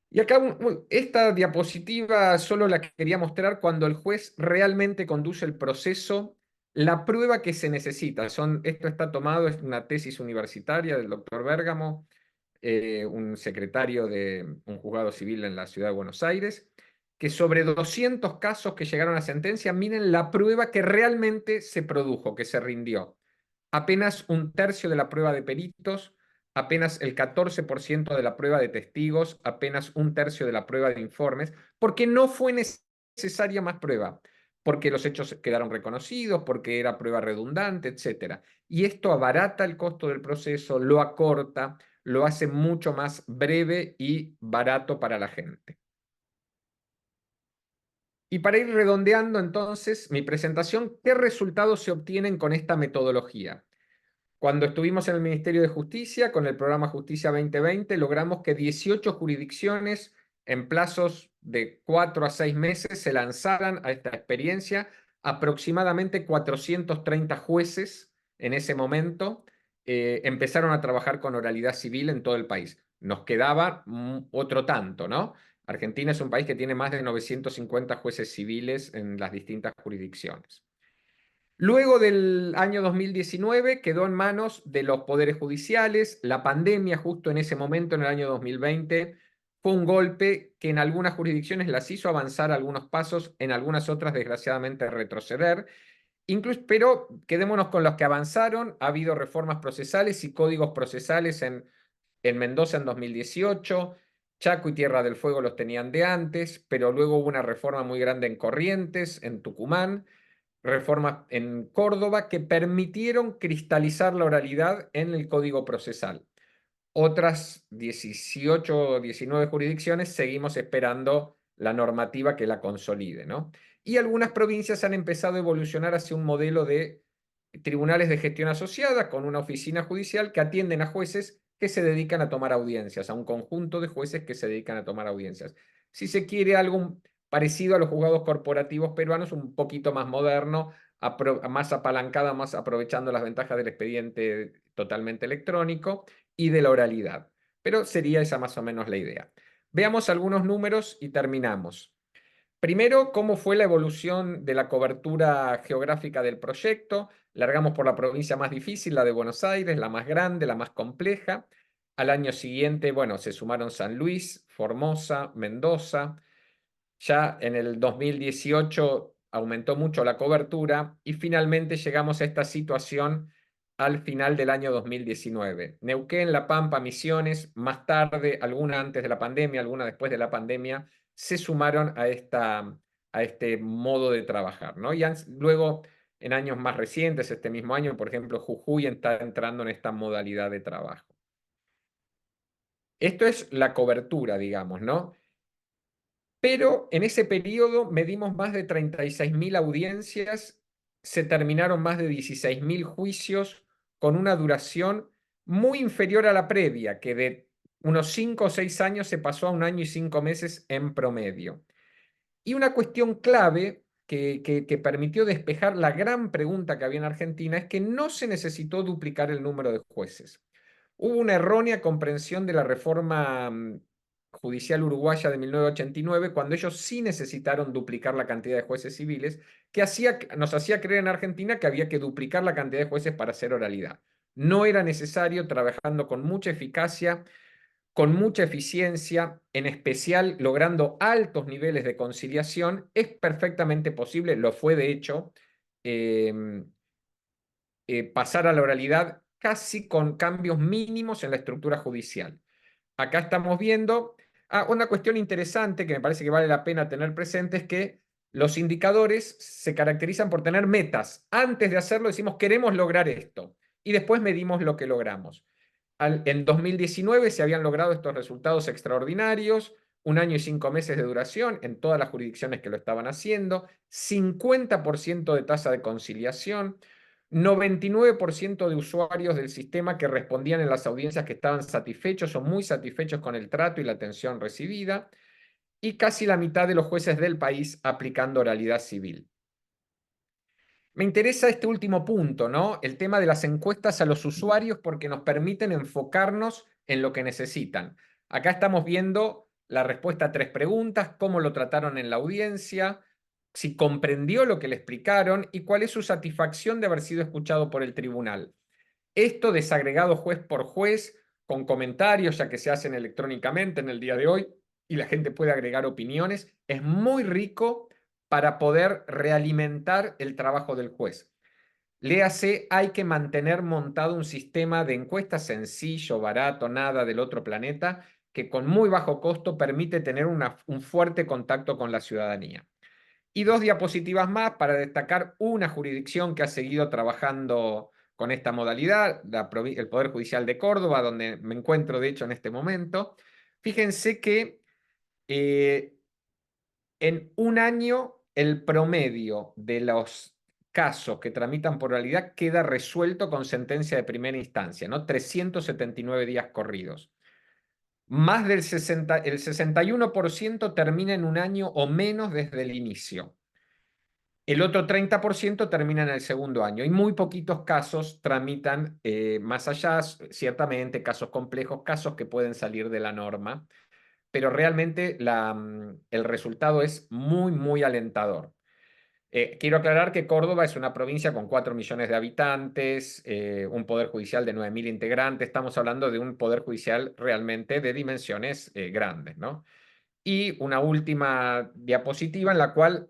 Y acá esta diapositiva solo la quería mostrar cuando el juez realmente conduce el proceso, la prueba que se necesita. Esto está tomado, es una tesis universitaria del doctor Bérgamo, un secretario de un juzgado civil en la ciudad de Buenos Aires, que sobre 200 casos que llegaron a sentencia, miren la prueba que realmente se produjo, que se rindió. Apenas un tercio de la prueba de peritos, apenas el 14% de la prueba de testigos, apenas un tercio de la prueba de informes, porque no fue necesaria más prueba, porque los hechos quedaron reconocidos, porque era prueba redundante, etc. Y esto abarata el costo del proceso, lo acorta, lo hace mucho más breve y barato para la gente. Y para ir redondeando entonces mi presentación, ¿qué resultados se obtienen con esta metodología? Cuando estuvimos en el Ministerio de Justicia, con el programa Justicia 2020, logramos que 18 jurisdicciones en plazos de 4 a 6 meses se lanzaran a esta experiencia. Aproximadamente 430 jueces en ese momento empezaron a trabajar con oralidad civil en todo el país. Nos quedaba otro tanto, ¿no? Argentina es un país que tiene más de 950 jueces civiles en las distintas jurisdicciones. Luego del año 2019 quedó en manos de los poderes judiciales. La pandemia justo en ese momento, en el año 2020, fue un golpe que en algunas jurisdicciones las hizo avanzar algunos pasos, en algunas otras desgraciadamente retroceder. Pero quedémonos con los que avanzaron. Ha habido reformas procesales y códigos procesales en Mendoza en 2018. Chaco y Tierra del Fuego los tenían de antes, pero luego hubo una reforma muy grande en Corrientes, en Tucumán, reformas en Córdoba que permitieron cristalizar la oralidad en el Código Procesal. Otras 18 o 19 jurisdicciones seguimos esperando la normativa que la consolide, ¿no? Y algunas provincias han empezado a evolucionar hacia un modelo de tribunales de gestión asociada con una oficina judicial que atienden a jueces que se dedican a tomar audiencias, a un conjunto de jueces que se dedican a tomar audiencias. Si se quiere algo parecido a los juzgados corporativos peruanos, un poquito más moderno, más apalancada, más aprovechando las ventajas del expediente totalmente electrónico y de la oralidad. Pero sería esa más o menos la idea. Veamos algunos números y terminamos. Primero, cómo fue la evolución de la cobertura geográfica del proyecto. Largamos por la provincia más difícil, la de Buenos Aires, la más grande, la más compleja. Al año siguiente, bueno, se sumaron San Luis, Formosa, Mendoza. Ya en el 2018 aumentó mucho la cobertura y finalmente llegamos a esta situación al final del año 2019. Neuquén, La Pampa, Misiones, más tarde, alguna antes de la pandemia, alguna después de la pandemia, se sumaron a este modo de trabajar, ¿no? Y luego, en años más recientes, este mismo año, por ejemplo, Jujuy está entrando en esta modalidad de trabajo. Esto es la cobertura, digamos, ¿no? Pero en ese periodo medimos más de 36.000 audiencias, se terminaron más de 16.000 juicios con una duración muy inferior a la previa, que de unos 5 o 6 años se pasó a 1 año y 5 meses en promedio. Y una cuestión clave que permitió despejar la gran pregunta que había en Argentina es que no se necesitó duplicar el número de jueces. Hubo una errónea comprensión de la reforma judicial uruguaya de 1989, cuando ellos sí necesitaron duplicar la cantidad de jueces civiles, que nos hacía creer en Argentina que había que duplicar la cantidad de jueces para hacer oralidad. No era necesario, trabajando con mucha eficacia, con mucha eficiencia, en especial logrando altos niveles de conciliación, es perfectamente posible, lo fue de hecho, pasar a la oralidad casi con cambios mínimos en la estructura judicial. Acá estamos viendo una cuestión interesante que me parece que vale la pena tener presente, es que los indicadores se caracterizan por tener metas. Antes de hacerlo decimos queremos lograr esto y después medimos lo que logramos. En 2019 se habían logrado estos resultados extraordinarios, 1 año y 5 meses de duración en todas las jurisdicciones que lo estaban haciendo, 50% de tasa de conciliación, 99% de usuarios del sistema que respondían en las audiencias que estaban satisfechos o muy satisfechos con el trato y la atención recibida, y casi la mitad de los jueces del país aplicando oralidad civil. Me interesa este último punto, ¿no? El tema de las encuestas a los usuarios, porque nos permiten enfocarnos en lo que necesitan. Acá estamos viendo la respuesta a 3 preguntas: cómo lo trataron en la audiencia, si comprendió lo que le explicaron y cuál es su satisfacción de haber sido escuchado por el tribunal. Esto desagregado juez por juez, con comentarios, ya que se hacen electrónicamente en el día de hoy y la gente puede agregar opiniones, es muy rico para poder realimentar el trabajo del juez. Léase, hay que mantener montado un sistema de encuestas sencillo, barato, nada del otro planeta, que con muy bajo costo permite tener un fuerte contacto con la ciudadanía. Y 2 diapositivas más para destacar una jurisdicción que ha seguido trabajando con esta modalidad, el Poder Judicial de Córdoba, donde me encuentro de hecho en este momento. Fíjense que en 1 año el promedio de los casos que tramitan por oralidad queda resuelto con sentencia de primera instancia, ¿no? 379 días corridos. Más del 61% termina en 1 año o menos desde el inicio. El otro 30% termina en el segundo año y muy poquitos casos tramitan más allá, ciertamente casos complejos, casos que pueden salir de la norma, pero realmente el resultado es muy, muy alentador. Quiero aclarar que Córdoba es una provincia con 4 millones de habitantes, un poder judicial de 9.000 integrantes, estamos hablando de un poder judicial realmente de dimensiones grandes, ¿no? Y una última diapositiva en la cual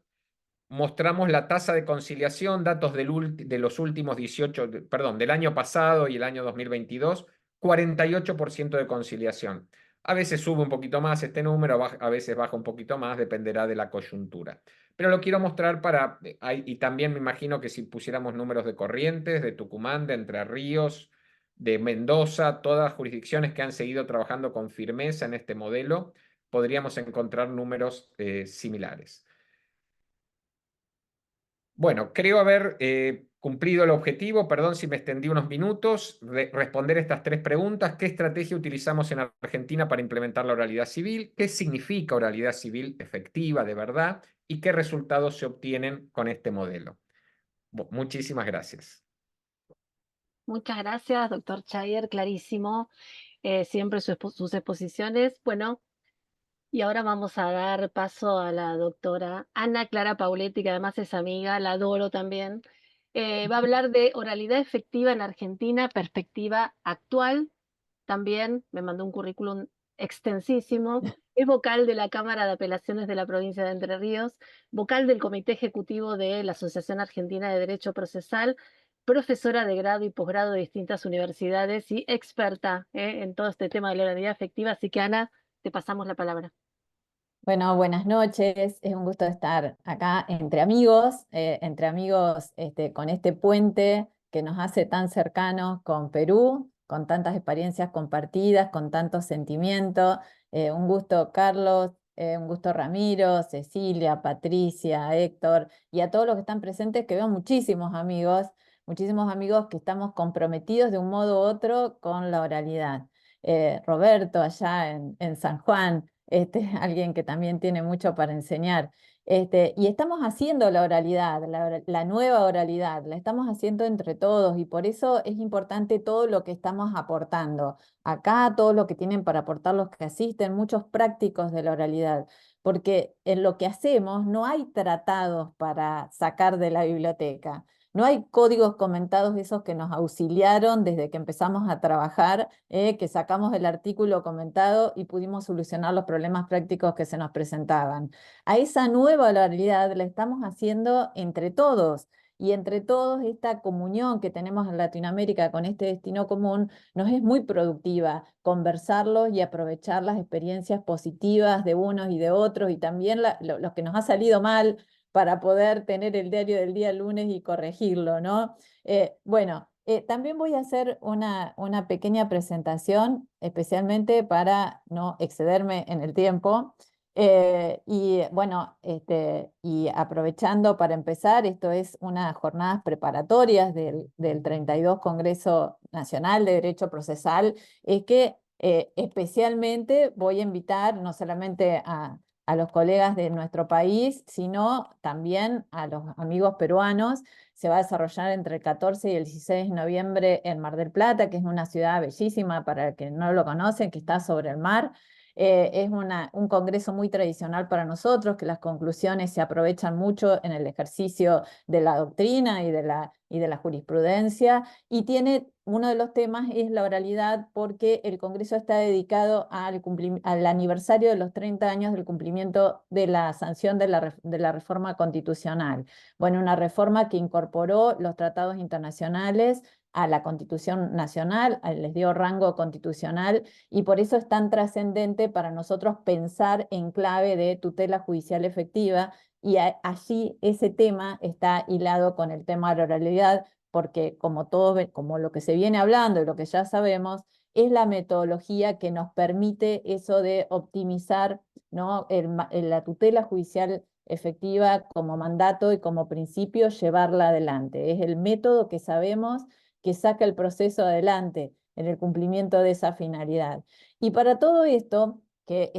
mostramos la tasa de conciliación, datos de los últimos 18, perdón, del año pasado y el año 2022, 48% de conciliación. A veces sube un poquito más este número, a veces baja un poquito más, dependerá de la coyuntura. Pero lo quiero mostrar y también me imagino que si pusiéramos números de Corrientes, de Tucumán, de Entre Ríos, de Mendoza, todas jurisdicciones que han seguido trabajando con firmeza en este modelo, podríamos encontrar números similares. Bueno, creo haber cumplido el objetivo, perdón si me extendí unos minutos, responder estas 3 preguntas. ¿Qué estrategia utilizamos en Argentina para implementar la oralidad civil? ¿Qué significa oralidad civil efectiva, de verdad? ¿Y qué resultados se obtienen con este modelo? Muchísimas gracias. Muchas gracias, doctor Chayer, clarísimo. Siempre sus exposiciones. Bueno, Y ahora vamos a dar paso a la doctora Ana Clara Pauletti, que además es amiga, la adoro también. Va a hablar de oralidad efectiva en Argentina, perspectiva actual. También me mandó un currículum extensísimo. Es vocal de la Cámara de Apelaciones de la provincia de Entre Ríos, vocal del Comité Ejecutivo de la Asociación Argentina de Derecho Procesal, profesora de grado y posgrado de distintas universidades y experta en todo este tema de la oralidad efectiva. Así que, Ana, te pasamos la palabra. Bueno, buenas noches. Es un gusto estar acá entre amigos, con este puente que nos hace tan cercanos con Perú, con tantas experiencias compartidas, con tanto sentimiento. Un gusto, Carlos, un gusto, Ramiro, Cecilia, Patricia, Héctor, y a todos los que están presentes, que veo muchísimos amigos que estamos comprometidos de un modo u otro con la oralidad. Roberto, allá en San Juan. Alguien que también tiene mucho para enseñar. Y estamos haciendo la oralidad, la nueva oralidad, la estamos haciendo entre todos y por eso es importante todo lo que estamos aportando. Acá todo lo que tienen para aportar los que asisten, muchos prácticos de la oralidad, porque en lo que hacemos no hay tratados para sacar de la biblioteca. No hay códigos comentados esos que nos auxiliaron desde que empezamos a trabajar, que sacamos el artículo comentado y pudimos solucionar los problemas prácticos que se nos presentaban. A esa nueva oralidad la estamos haciendo entre todos. Y entre todos esta comunión que tenemos en Latinoamérica con este destino común nos es muy productiva conversarlos y aprovechar las experiencias positivas de unos y de otros y también los que nos ha salido mal para poder tener el diario del día lunes y corregirlo, ¿no? También voy a hacer una pequeña presentación, especialmente para no excederme en el tiempo. Y aprovechando para empezar, esto es unas jornadas preparatorias del 32 Congreso Nacional de Derecho Procesal, es que especialmente voy a invitar no solamente a los colegas de nuestro país, sino también a los amigos peruanos. Se va a desarrollar entre el 14 y el 16 de noviembre en Mar del Plata, que es una ciudad bellísima para el que no lo conocen, que está sobre el mar. Es un congreso muy tradicional para nosotros, que las conclusiones se aprovechan mucho en el ejercicio de la doctrina y de la jurisprudencia, y tiene uno de los temas es la oralidad, porque el congreso está dedicado al aniversario de los 30 años del cumplimiento de la sanción de la reforma constitucional. Bueno, una reforma que incorporó los tratados internacionales a la Constitución Nacional, les dio rango constitucional, y por eso es tan trascendente para nosotros pensar en clave de tutela judicial efectiva, y allí ese tema está hilado con el tema de la oralidad, porque como lo que se viene hablando y lo que ya sabemos, es la metodología que nos permite eso de optimizar, ¿no? La tutela judicial efectiva como mandato y como principio, llevarla adelante. Es el método que sabemos que saca el proceso adelante en el cumplimiento de esa finalidad. Y para todo esto, que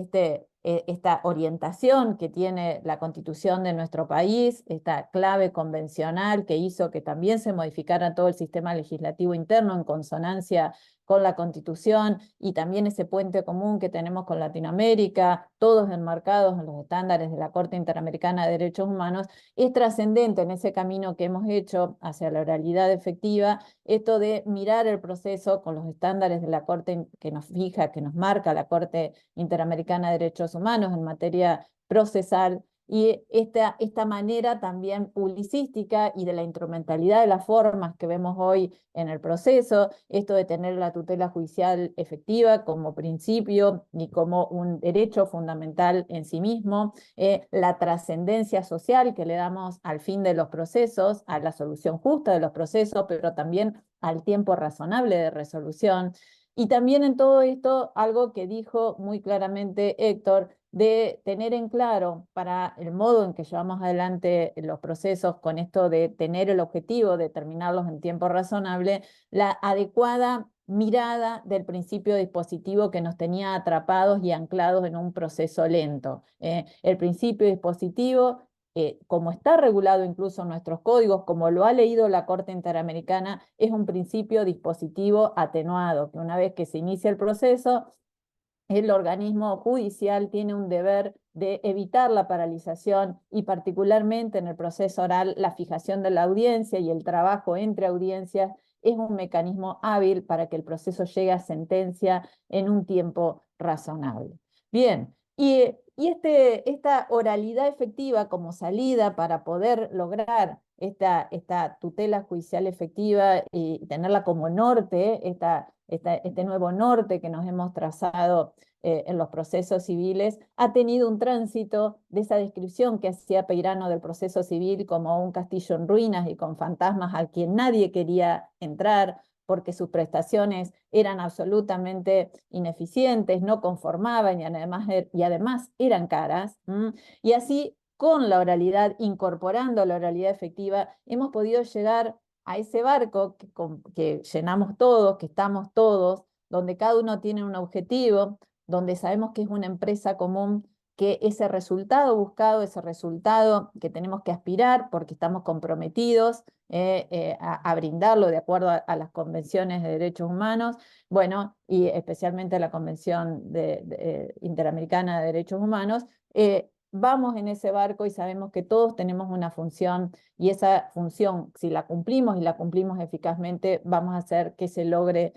esta orientación que tiene la Constitución de nuestro país, esta clave convencional que hizo que también se modificara todo el sistema legislativo interno en consonancia con la Constitución, y también ese puente común que tenemos con Latinoamérica, todos enmarcados en los estándares de la Corte Interamericana de Derechos Humanos, es trascendente en ese camino que hemos hecho hacia la oralidad efectiva, esto de mirar el proceso con los estándares de la Corte que nos fija, que nos marca la Corte Interamericana de Derechos Humanos en materia procesal, y esta manera también publicística y de la instrumentalidad de las formas que vemos hoy en el proceso, esto de tener la tutela judicial efectiva como principio y como un derecho fundamental en sí mismo, la trascendencia social que le damos al fin de los procesos, a la solución justa de los procesos, pero también al tiempo razonable de resolución. Y también en todo esto, algo que dijo muy claramente Héctor, de tener en claro para el modo en que llevamos adelante los procesos, con esto de tener el objetivo de terminarlos en tiempo razonable, la adecuada mirada del principio dispositivo que nos tenía atrapados y anclados en un proceso lento. El principio dispositivo, como está regulado incluso en nuestros códigos, como lo ha leído la Corte Interamericana, es un principio dispositivo atenuado, que una vez que se inicia el proceso, el organismo judicial tiene un deber de evitar la paralización y particularmente en el proceso oral la fijación de la audiencia y el trabajo entre audiencias es un mecanismo hábil para que el proceso llegue a sentencia en un tiempo razonable. Bien, esta oralidad efectiva como salida para poder lograr esta tutela judicial efectiva y tenerla como norte, este nuevo norte que nos hemos trazado en los procesos civiles, ha tenido un tránsito de esa descripción que hacía Peirano del proceso civil como un castillo en ruinas y con fantasmas al que nadie quería entrar, porque sus prestaciones eran absolutamente ineficientes, no conformaban y además eran caras. Y así, con la oralidad, incorporando la oralidad efectiva, hemos podido llegar a ese barco que llenamos todos, que estamos todos, donde cada uno tiene un objetivo, donde sabemos que es una empresa común, que ese resultado buscado, ese resultado que tenemos que aspirar porque estamos comprometidos a brindarlo de acuerdo a las convenciones de derechos humanos, bueno, y especialmente a la Convención Interamericana de Derechos Humanos, vamos en ese barco y sabemos que todos tenemos una función y esa función, si la cumplimos y la cumplimos eficazmente, vamos a hacer que se logre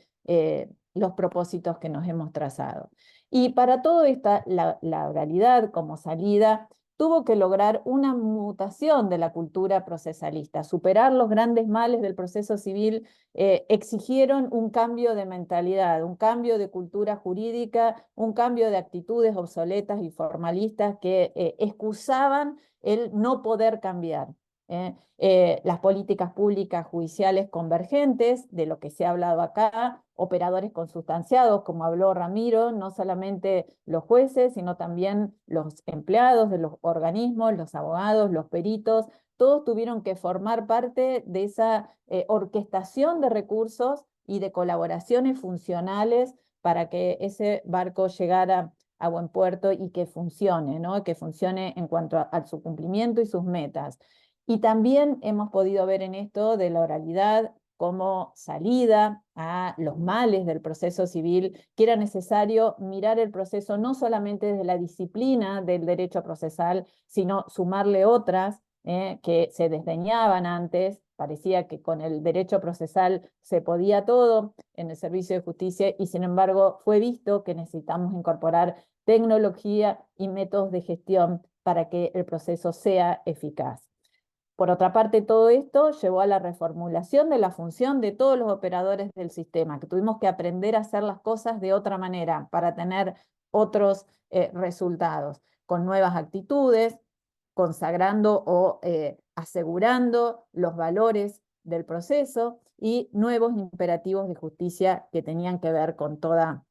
los propósitos que nos hemos trazado. Y para todo esto, la oralidad como salida tuvo que lograr una mutación de la cultura procesalista. Superar los grandes males del proceso civil exigieron un cambio de mentalidad, un cambio de cultura jurídica, un cambio de actitudes obsoletas y formalistas que excusaban el no poder cambiar. Las políticas públicas judiciales convergentes, de lo que se ha hablado acá, operadores consustanciados, como habló Ramiro, no solamente los jueces, sino también los empleados de los organismos, los abogados, los peritos, todos tuvieron que formar parte de esa orquestación de recursos y de colaboraciones funcionales para que ese barco llegara a buen puerto y que funcione, ¿no? Que funcione en cuanto a su cumplimiento y sus metas. Y también hemos podido ver en esto de la oralidad como salida a los males del proceso civil, que era necesario mirar el proceso no solamente desde la disciplina del derecho procesal, sino sumarle otras que se desdeñaban antes. Parecía que con el derecho procesal se podía todo en el servicio de justicia y sin embargo fue visto que necesitamos incorporar tecnología y métodos de gestión para que el proceso sea eficaz. Por otra parte, todo esto llevó a la reformulación de la función de todos los operadores del sistema, que tuvimos que aprender a hacer las cosas de otra manera para tener otros resultados, con nuevas actitudes, consagrando o asegurando los valores del proceso y nuevos imperativos de justicia que tenían que ver con toda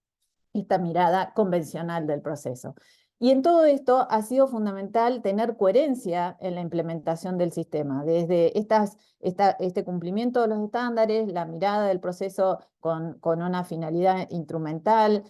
esta mirada convencional del proceso. Y en todo esto ha sido fundamental tener coherencia en la implementación del sistema, desde este cumplimiento de los estándares, la mirada del proceso con una finalidad instrumental,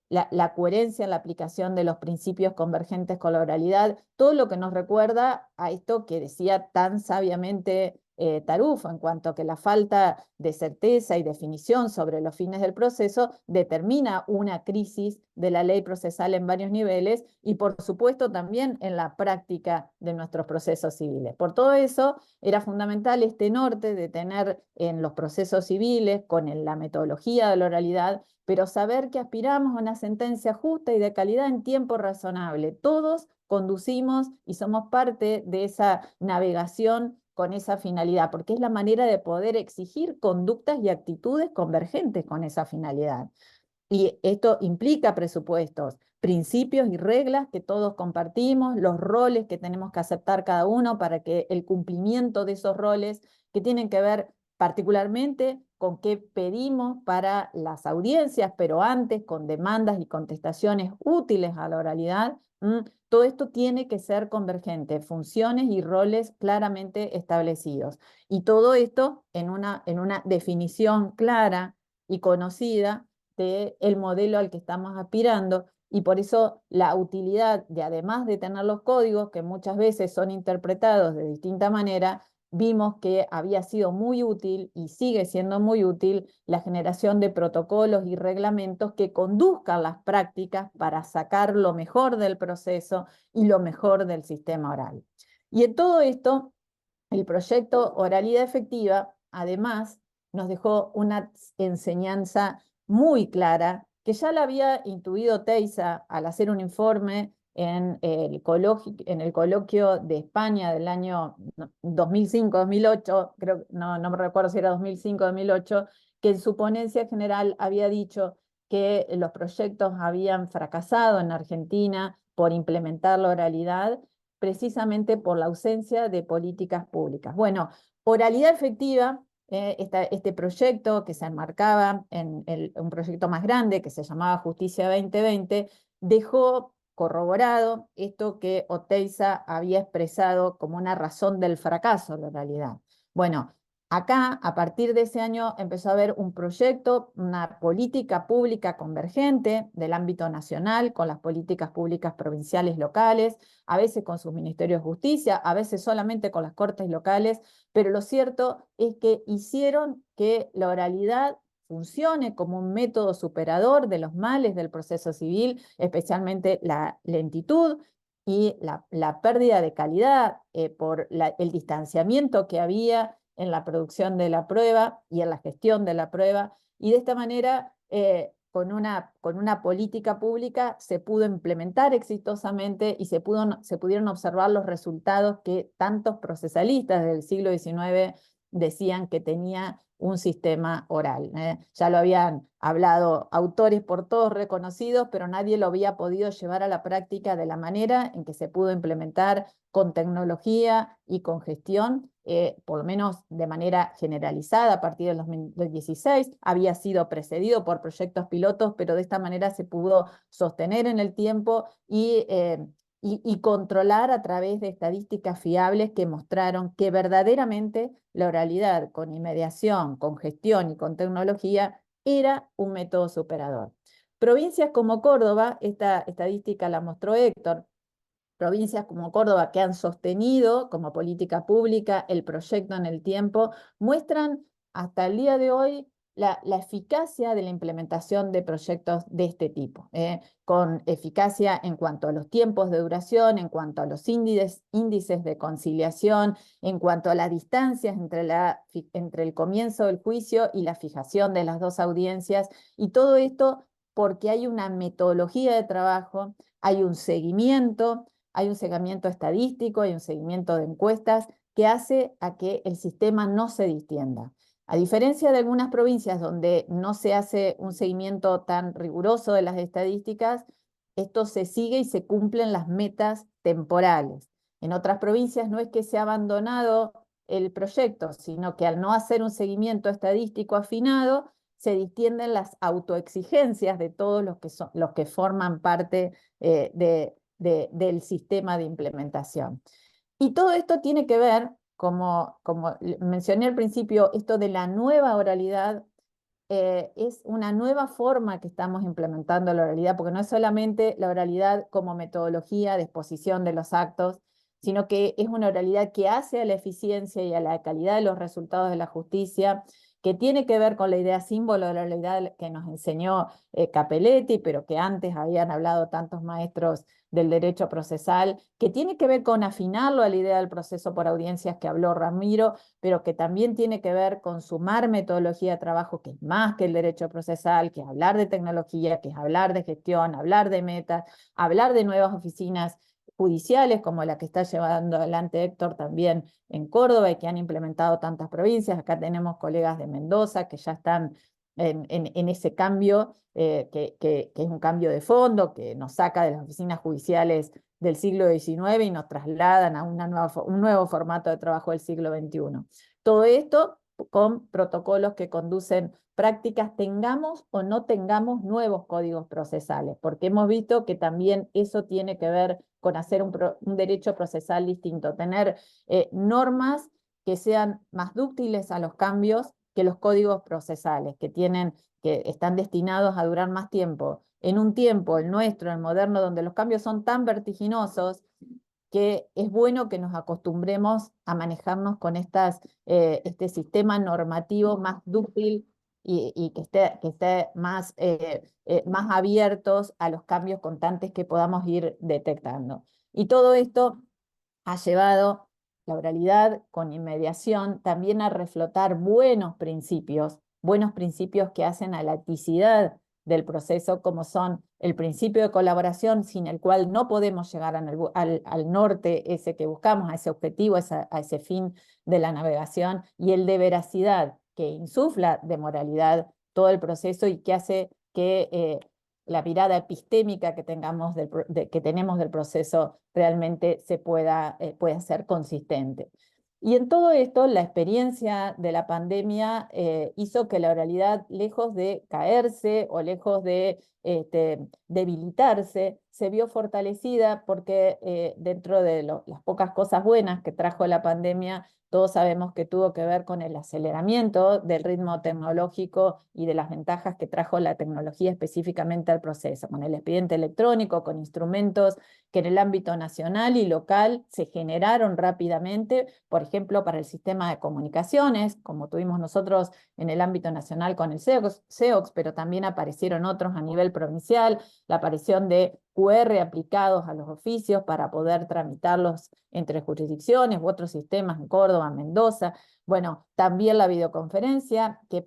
la coherencia en la aplicación de los principios convergentes con la oralidad, todo lo que nos recuerda a esto que decía tan sabiamente Tarufo, en cuanto a que la falta de certeza y definición sobre los fines del proceso determina una crisis de la ley procesal en varios niveles y por supuesto también en la práctica de nuestros procesos civiles. Por todo eso era fundamental este norte de tener en los procesos civiles con la metodología de la oralidad, pero saber que aspiramos a una sentencia justa y de calidad en tiempo razonable. Todos conducimos y somos parte de esa navegación con esa finalidad, porque es la manera de poder exigir conductas y actitudes convergentes con esa finalidad. Y esto implica presupuestos, principios y reglas que todos compartimos, los roles que tenemos que aceptar cada uno para que el cumplimiento de esos roles que tienen que ver particularmente con qué pedimos para las audiencias, pero antes con demandas y contestaciones útiles a la oralidad. Todo esto tiene que ser convergente, funciones y roles claramente establecidos. Y todo esto en una definición clara y conocida del modelo al que estamos aspirando, y por eso la utilidad de, además de tener los códigos, que muchas veces son interpretados de distinta manera, vimos que había sido muy útil y sigue siendo muy útil la generación de protocolos y reglamentos que conduzcan las prácticas para sacar lo mejor del proceso y lo mejor del sistema oral. Y en todo esto, el proyecto Oralidad Efectiva, además, nos dejó una enseñanza muy clara, que ya la había intuido Teysa al hacer un informe en el coloquio de España del año 2005-2008, creo, no me recuerdo si era 2005-2008, que en su ponencia general había dicho que los proyectos habían fracasado en Argentina por implementar la oralidad, precisamente por la ausencia de políticas públicas. Bueno, Oralidad Efectiva, este proyecto que se enmarcaba en un proyecto más grande que se llamaba Justicia 2020, dejó corroborado esto que Oteiza había expresado como una razón del fracaso de la oralidad. Bueno, acá, a partir de ese año, empezó a haber un proyecto, una política pública convergente del ámbito nacional con las políticas públicas provinciales locales, a veces con sus ministerios de justicia, a veces solamente con las cortes locales, pero lo cierto es que hicieron que la oralidad funcione como un método superador de los males del proceso civil, especialmente la lentitud y la pérdida de calidad por el distanciamiento que había en la producción de la prueba y en la gestión de la prueba, y de esta manera con una política pública se pudo implementar exitosamente y se pudieron observar los resultados que tantos procesalistas del siglo XIX decían que tenía un sistema oral. Ya lo habían hablado autores por todos reconocidos, pero nadie lo había podido llevar a la práctica de la manera en que se pudo implementar con tecnología y con gestión, por lo menos de manera generalizada a partir del 2016. Había sido precedido por proyectos pilotos, pero de esta manera se pudo sostener en el tiempo y controlar a través de estadísticas fiables que mostraron que verdaderamente la oralidad con inmediación, con gestión y con tecnología era un método superador. Provincias como Córdoba, esta estadística la mostró Héctor, provincias como Córdoba que han sostenido como política pública el proyecto en el tiempo, muestran hasta el día de hoy la eficacia de la implementación de proyectos de este tipo, con eficacia en cuanto a los tiempos de duración, en cuanto a los índices de conciliación, en cuanto a las distancias entre el comienzo del juicio y la fijación de las dos audiencias, y todo esto porque hay una metodología de trabajo, hay un seguimiento estadístico, hay un seguimiento de encuestas que hace a que el sistema no se distienda. A diferencia de algunas provincias donde no se hace un seguimiento tan riguroso de las estadísticas, esto se sigue y se cumplen las metas temporales. En otras provincias no es que se ha abandonado el proyecto, sino que al no hacer un seguimiento estadístico afinado, se distienden las autoexigencias de todos los que forman parte del sistema de implementación. Y todo esto tiene que ver, como mencioné al principio, esto de la nueva oralidad, es una nueva forma que estamos implementando la oralidad, porque no es solamente la oralidad como metodología de exposición de los actos, sino que es una oralidad que hace a la eficiencia y a la calidad de los resultados de la justicia, que tiene que ver con la idea símbolo de la oralidad que nos enseñó Capelletti, pero que antes habían hablado tantos maestros del derecho procesal, que tiene que ver con afinarlo a la idea del proceso por audiencias que habló Ramiro, pero que también tiene que ver con sumar metodología de trabajo, que es más que el derecho procesal, que es hablar de tecnología, que es hablar de gestión, hablar de metas, hablar de nuevas oficinas judiciales, como la que está llevando adelante Héctor también en Córdoba y que han implementado tantas provincias. Acá tenemos colegas de Mendoza que ya están en ese cambio, que es un cambio de fondo, que nos saca de las oficinas judiciales del siglo XIX y nos trasladan a un nuevo formato de trabajo del siglo XXI. Todo esto con protocolos que conducen prácticas, tengamos o no tengamos nuevos códigos procesales, porque hemos visto que también eso tiene que ver con hacer un derecho procesal distinto, tener normas que sean más dúctiles a los cambios que los códigos procesales, que están destinados a durar más tiempo. En un tiempo, el nuestro, el moderno, donde los cambios son tan vertiginosos, que es bueno que nos acostumbremos a manejarnos con este sistema normativo más dúctil y que esté más, más abiertos a los cambios constantes que podamos ir detectando. Y todo esto ha llevado la oralidad con inmediación también a reflotar buenos principios que hacen a la eticidad del proceso, como son el principio de colaboración, sin el cual no podemos llegar al norte ese que buscamos, a ese objetivo, a ese fin de la navegación, y el de veracidad, que insufla de moralidad todo el proceso y que hace que la mirada epistémica que tenemos del proceso realmente pueda ser consistente. Y en todo esto, la experiencia de la pandemia hizo que la oralidad, lejos de caerse o lejos de debilitarse, se vio fortalecida porque dentro de las pocas cosas buenas que trajo la pandemia, todos sabemos que tuvo que ver con el aceleramiento del ritmo tecnológico y de las ventajas que trajo la tecnología específicamente al proceso, con el expediente electrónico, con instrumentos que en el ámbito nacional y local se generaron rápidamente, por ejemplo, para el sistema de comunicaciones, como tuvimos nosotros en el ámbito nacional con el CEOX, pero también aparecieron otros a nivel provincial, la aparición de QR aplicados a los oficios para poder tramitarlos entre jurisdicciones u otros sistemas en Córdoba, Mendoza. Bueno, también la videoconferencia, que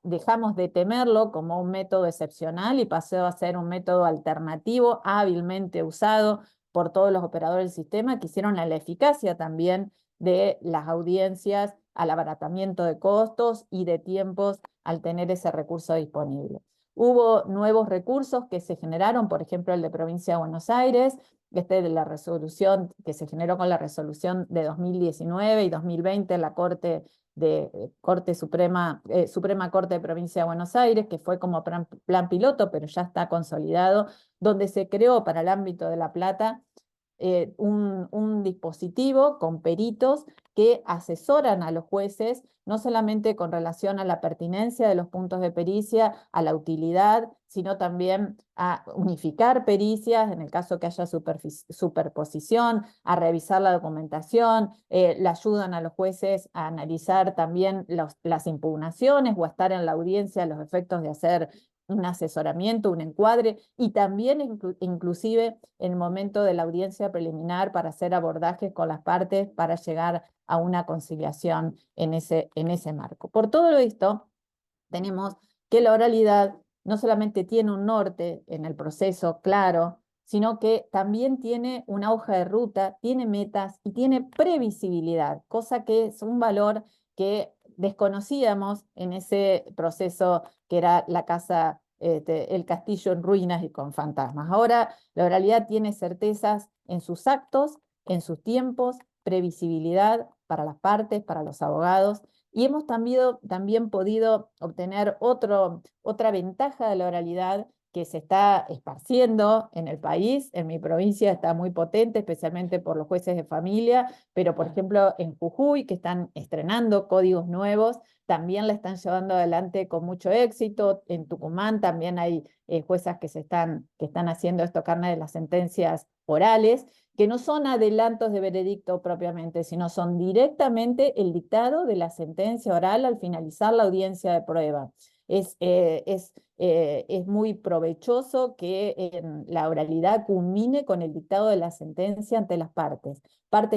dejamos de temerlo como un método excepcional y pasó a ser un método alternativo, hábilmente usado por todos los operadores del sistema, que hicieron a la eficacia también de las audiencias, al abaratamiento de costos y de tiempos al tener ese recurso disponible. Hubo nuevos recursos que se generaron, por ejemplo, el de Provincia de Buenos Aires, de la resolución que se generó con la resolución de 2019 y 2020 en la Suprema Corte de Provincia de Buenos Aires, que fue como plan piloto, pero ya está consolidado, donde se creó para el ámbito de La Plata un dispositivo con peritos que asesoran a los jueces, no solamente con relación a la pertinencia de los puntos de pericia, a la utilidad, sino también a unificar pericias, en el caso que haya superposición, a revisar la documentación, le ayudan a los jueces a analizar también las impugnaciones o a estar en la audiencia a los efectos de hacer un asesoramiento, un encuadre, y también inclusive en el momento de la audiencia preliminar para hacer abordajes con las partes para llegar a una conciliación en ese marco. Por todo esto, tenemos que la oralidad no solamente tiene un norte en el proceso claro, sino que también tiene una hoja de ruta, tiene metas y tiene previsibilidad, cosa que es un valor que desconocíamos en ese proceso que era la casa, el castillo en ruinas y con fantasmas. Ahora la oralidad tiene certezas en sus actos, en sus tiempos, previsibilidad para las partes, para los abogados, y hemos también podido obtener otra ventaja de la oralidad que se está esparciendo en el país. En mi provincia está muy potente, especialmente por los jueces de familia, pero por ejemplo en Jujuy, que están estrenando códigos nuevos, también la están llevando adelante con mucho éxito. En Tucumán también hay juezas que están haciendo esto carne de las sentencias orales, que no son adelantos de veredicto propiamente, sino son directamente el dictado de la sentencia oral al finalizar la audiencia de prueba. Es muy provechoso que la oralidad culmine con el dictado de la sentencia ante las partes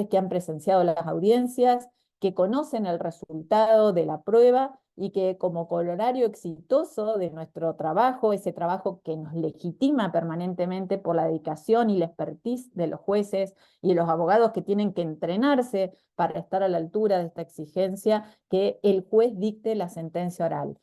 que han presenciado las audiencias, que conocen el resultado de la prueba y que como corolario exitoso de nuestro trabajo, ese trabajo que nos legitima permanentemente por la dedicación y la expertise de los jueces y los abogados que tienen que entrenarse para estar a la altura de esta exigencia, que el juez dicte la sentencia oral.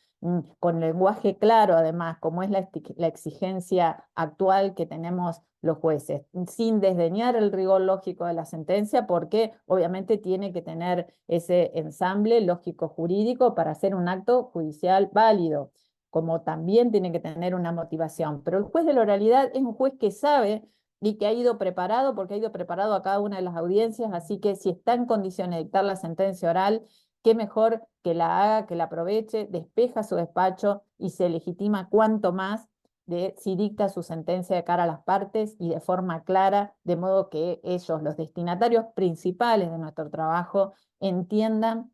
Con lenguaje claro, además, como es la exigencia actual que tenemos los jueces, sin desdeñar el rigor lógico de la sentencia, porque obviamente tiene que tener ese ensamble lógico-jurídico para hacer un acto judicial válido, como también tiene que tener una motivación. Pero el juez de la oralidad es un juez que sabe y que ha ido preparado, porque ha ido preparado a cada una de las audiencias, así que si está en condiciones de dictar la sentencia oral, qué mejor que la haga, que la aproveche, despeja su despacho y se legitima cuanto más de si dicta su sentencia de cara a las partes y de forma clara, de modo que ellos, los destinatarios principales de nuestro trabajo, entiendan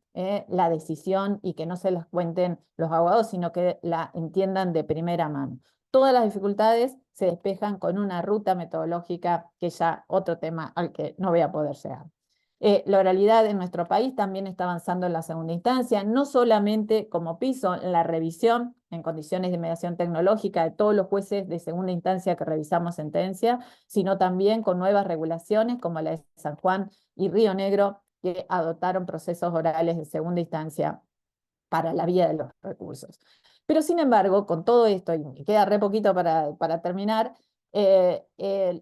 la decisión y que no se las cuenten los abogados, sino que la entiendan de primera mano. Todas las dificultades se despejan con una ruta metodológica, que ya otro tema al que no voy a poder llegar. La oralidad en nuestro país también está avanzando en la segunda instancia, no solamente como piso en la revisión en condiciones de mediación tecnológica de todos los jueces de segunda instancia que revisamos sentencia, sino también con nuevas regulaciones como la de San Juan y Río Negro, que adoptaron procesos orales de segunda instancia para la vía de los recursos. Pero sin embargo, con todo esto, y me queda re poquito para terminar,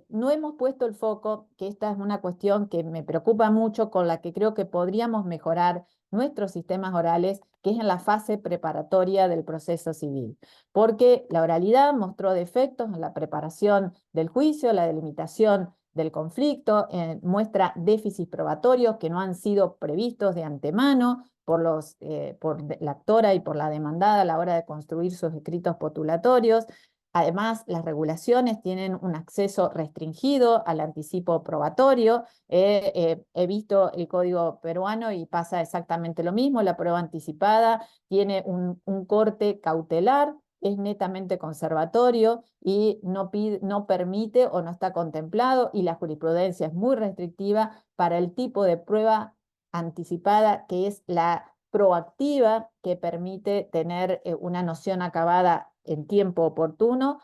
no hemos puesto el foco, que esta es una cuestión que me preocupa mucho, con la que creo que podríamos mejorar nuestros sistemas orales, que es en la fase preparatoria del proceso civil. Porque la oralidad mostró defectos en la preparación del juicio, la delimitación del conflicto, muestra déficits probatorios que no han sido previstos de antemano por la actora y por la demandada a la hora de construir sus escritos postulatorios. Además, las regulaciones tienen un acceso restringido al anticipo probatorio. He visto el código peruano y pasa exactamente lo mismo. La prueba anticipada tiene un corte cautelar, es netamente conservatorio y no permite o no está contemplado, y la jurisprudencia es muy restrictiva para el tipo de prueba anticipada, que es la proactiva, que permite tener una noción acabada en tiempo oportuno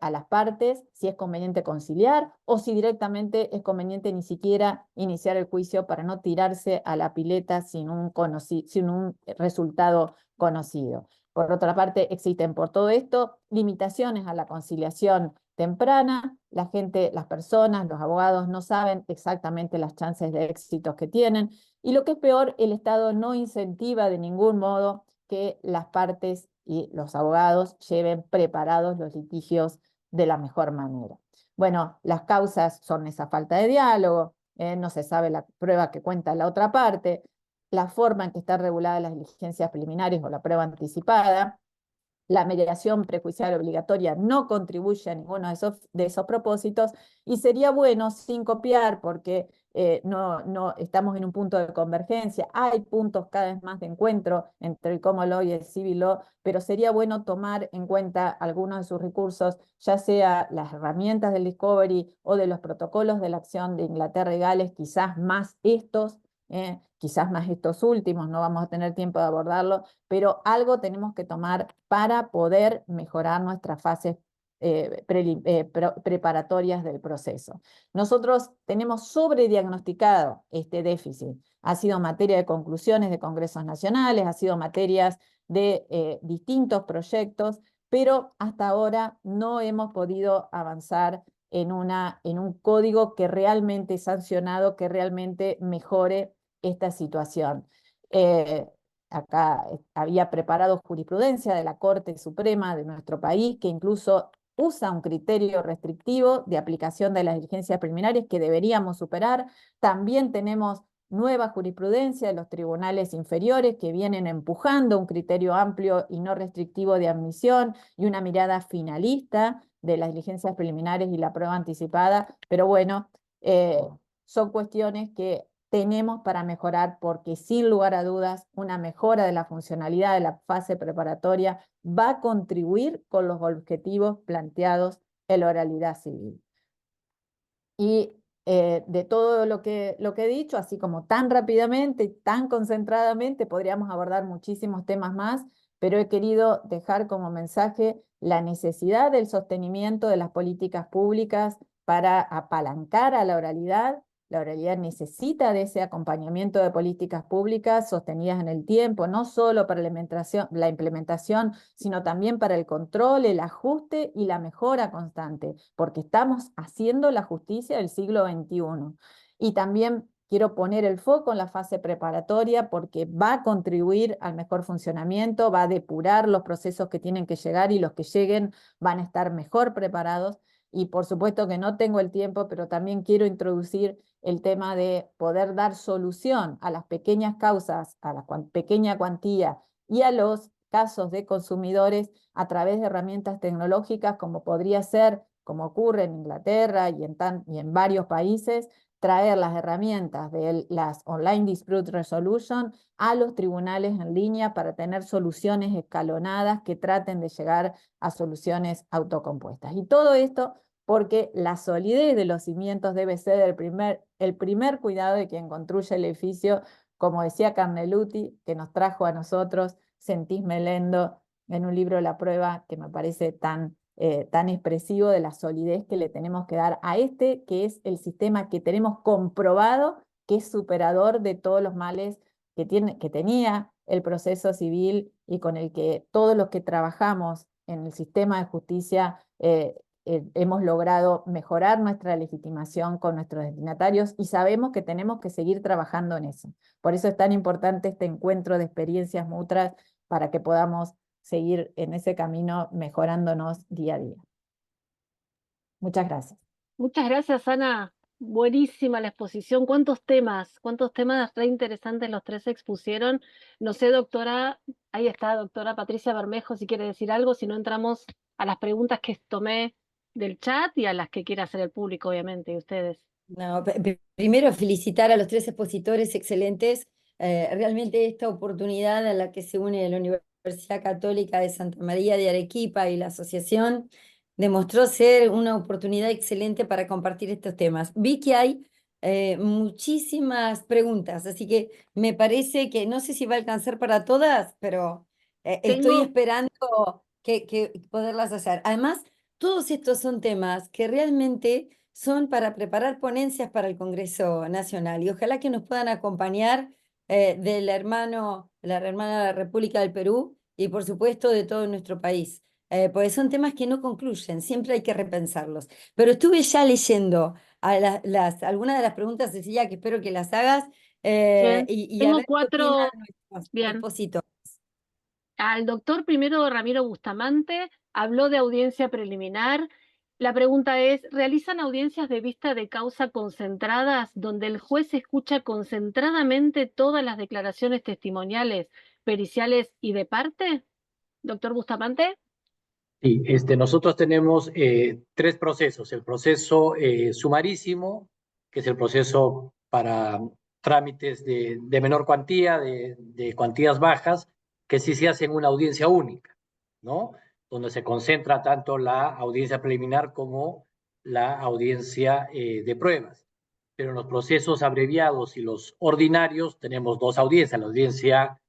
a las partes, si es conveniente conciliar o si directamente es conveniente ni siquiera iniciar el juicio para no tirarse a la pileta sin un resultado conocido. Por otra parte, existen por todo esto limitaciones a la conciliación temprana. Las personas, los abogados no saben exactamente las chances de éxitos que tienen. Y lo que es peor, el Estado no incentiva de ningún modo que las partes y los abogados lleven preparados los litigios de la mejor manera. Bueno, las causas son esa falta de diálogo, no se sabe la prueba que cuenta la otra parte, la forma en que están reguladas las diligencias preliminares o la prueba anticipada. La mediación prejuicial obligatoria no contribuye a ninguno de esos propósitos, y sería bueno, sin copiar, porque no estamos en un punto de convergencia, hay puntos cada vez más de encuentro entre el common law y el civil law, pero sería bueno tomar en cuenta algunos de sus recursos, ya sea las herramientas del discovery o de los protocolos de la acción de Inglaterra y Gales, quizás más estos últimos, no vamos a tener tiempo de abordarlo, pero algo tenemos que tomar para poder mejorar nuestras fases preparatorias del proceso. Nosotros tenemos sobrediagnosticado este déficit. Ha sido materia de conclusiones de congresos nacionales, ha sido materias de distintos proyectos, pero hasta ahora no hemos podido avanzar en un código que realmente sancionado, que realmente mejore esta situación. Acá había preparado jurisprudencia de la Corte Suprema de nuestro país, que incluso usa un criterio restrictivo de aplicación de las diligencias preliminares que deberíamos superar. También tenemos nueva jurisprudencia de los tribunales inferiores que vienen empujando un criterio amplio y no restrictivo de admisión y una mirada finalista de las diligencias preliminares y la prueba anticipada, pero bueno, son cuestiones que tenemos para mejorar, porque sin lugar a dudas una mejora de la funcionalidad de la fase preparatoria va a contribuir con los objetivos planteados en la oralidad civil. Y de todo lo que he dicho, así como tan rápidamente y tan concentradamente, podríamos abordar muchísimos temas más, pero he querido dejar como mensaje la necesidad del sostenimiento de las políticas públicas para apalancar a la oralidad. La oralidad necesita de ese acompañamiento de políticas públicas sostenidas en el tiempo, no solo para la implementación, sino también para el control, el ajuste y la mejora constante, porque estamos haciendo la justicia del siglo XXI. Y también quiero poner el foco en la fase preparatoria, porque va a contribuir al mejor funcionamiento, va a depurar los procesos que tienen que llegar, y los que lleguen van a estar mejor preparados. Y por supuesto que no tengo el tiempo, pero también quiero introducir el tema de poder dar solución a las pequeñas causas, a la pequeña cuantía y a los casos de consumidores a través de herramientas tecnológicas, como podría ser, como ocurre en Inglaterra y en varios países, traer las herramientas de las Online Dispute Resolution a los tribunales en línea para tener soluciones escalonadas que traten de llegar a soluciones autocompuestas. Y todo esto porque la solidez de los cimientos debe ser el primer cuidado de quien construye el edificio, como decía Carneluti, que nos trajo a nosotros Sentís Melendo en un libro La Prueba, que me parece tan expresivo de la solidez que le tenemos que dar a que es el sistema que tenemos comprobado que es superador de todos los males que tenía el proceso civil y con el que todos los que trabajamos en el sistema de justicia hemos logrado mejorar nuestra legitimación con nuestros destinatarios y sabemos que tenemos que seguir trabajando en eso. Por eso es tan importante este encuentro de experiencias mutuas para que podamos seguir en ese camino mejorándonos día a día. Muchas gracias. Muchas gracias, Ana. Buenísima la exposición. ¿Cuántos temas re interesantes los tres expusieron? No sé, doctora, ahí está, doctora Patricia Bermejo, si quiere decir algo, si no entramos a las preguntas que tomé del chat y a las que quiera hacer el público, obviamente, y ustedes. No, primero felicitar a los tres expositores excelentes. Realmente esta oportunidad a la que se une la Universidad Católica de Santa María de Arequipa y la asociación demostró ser una oportunidad excelente para compartir estos temas. Vi que hay muchísimas preguntas, así que me parece que no sé si va a alcanzar para todas, pero estoy esperando que poderlas hacer. Además, todos estos son temas que realmente son para preparar ponencias para el Congreso Nacional y ojalá que nos puedan acompañar la hermana de la República del Perú y por supuesto de todo nuestro país, porque son temas que no concluyen, siempre hay que repensarlos. Pero estuve ya leyendo algunas de las preguntas, Cecilia, que espero que las hagas y a Tengo ver qué opinan 4, nuestros bien. expositores. Al doctor primero Ramiro Bustamante habló de audiencia preliminar. La pregunta es, ¿realizan audiencias de vista de causa concentradas donde el juez escucha concentradamente todas las declaraciones testimoniales, periciales y de parte? Doctor Bustamante. Sí, nosotros tenemos tres procesos. El proceso sumarísimo, que es el proceso para trámites de menor cuantía, de cuantías bajas, que sí se hace en una audiencia única, ¿no? Donde se concentra tanto la audiencia preliminar como la audiencia de pruebas. Pero en los procesos abreviados y los ordinarios tenemos dos audiencias. La audiencia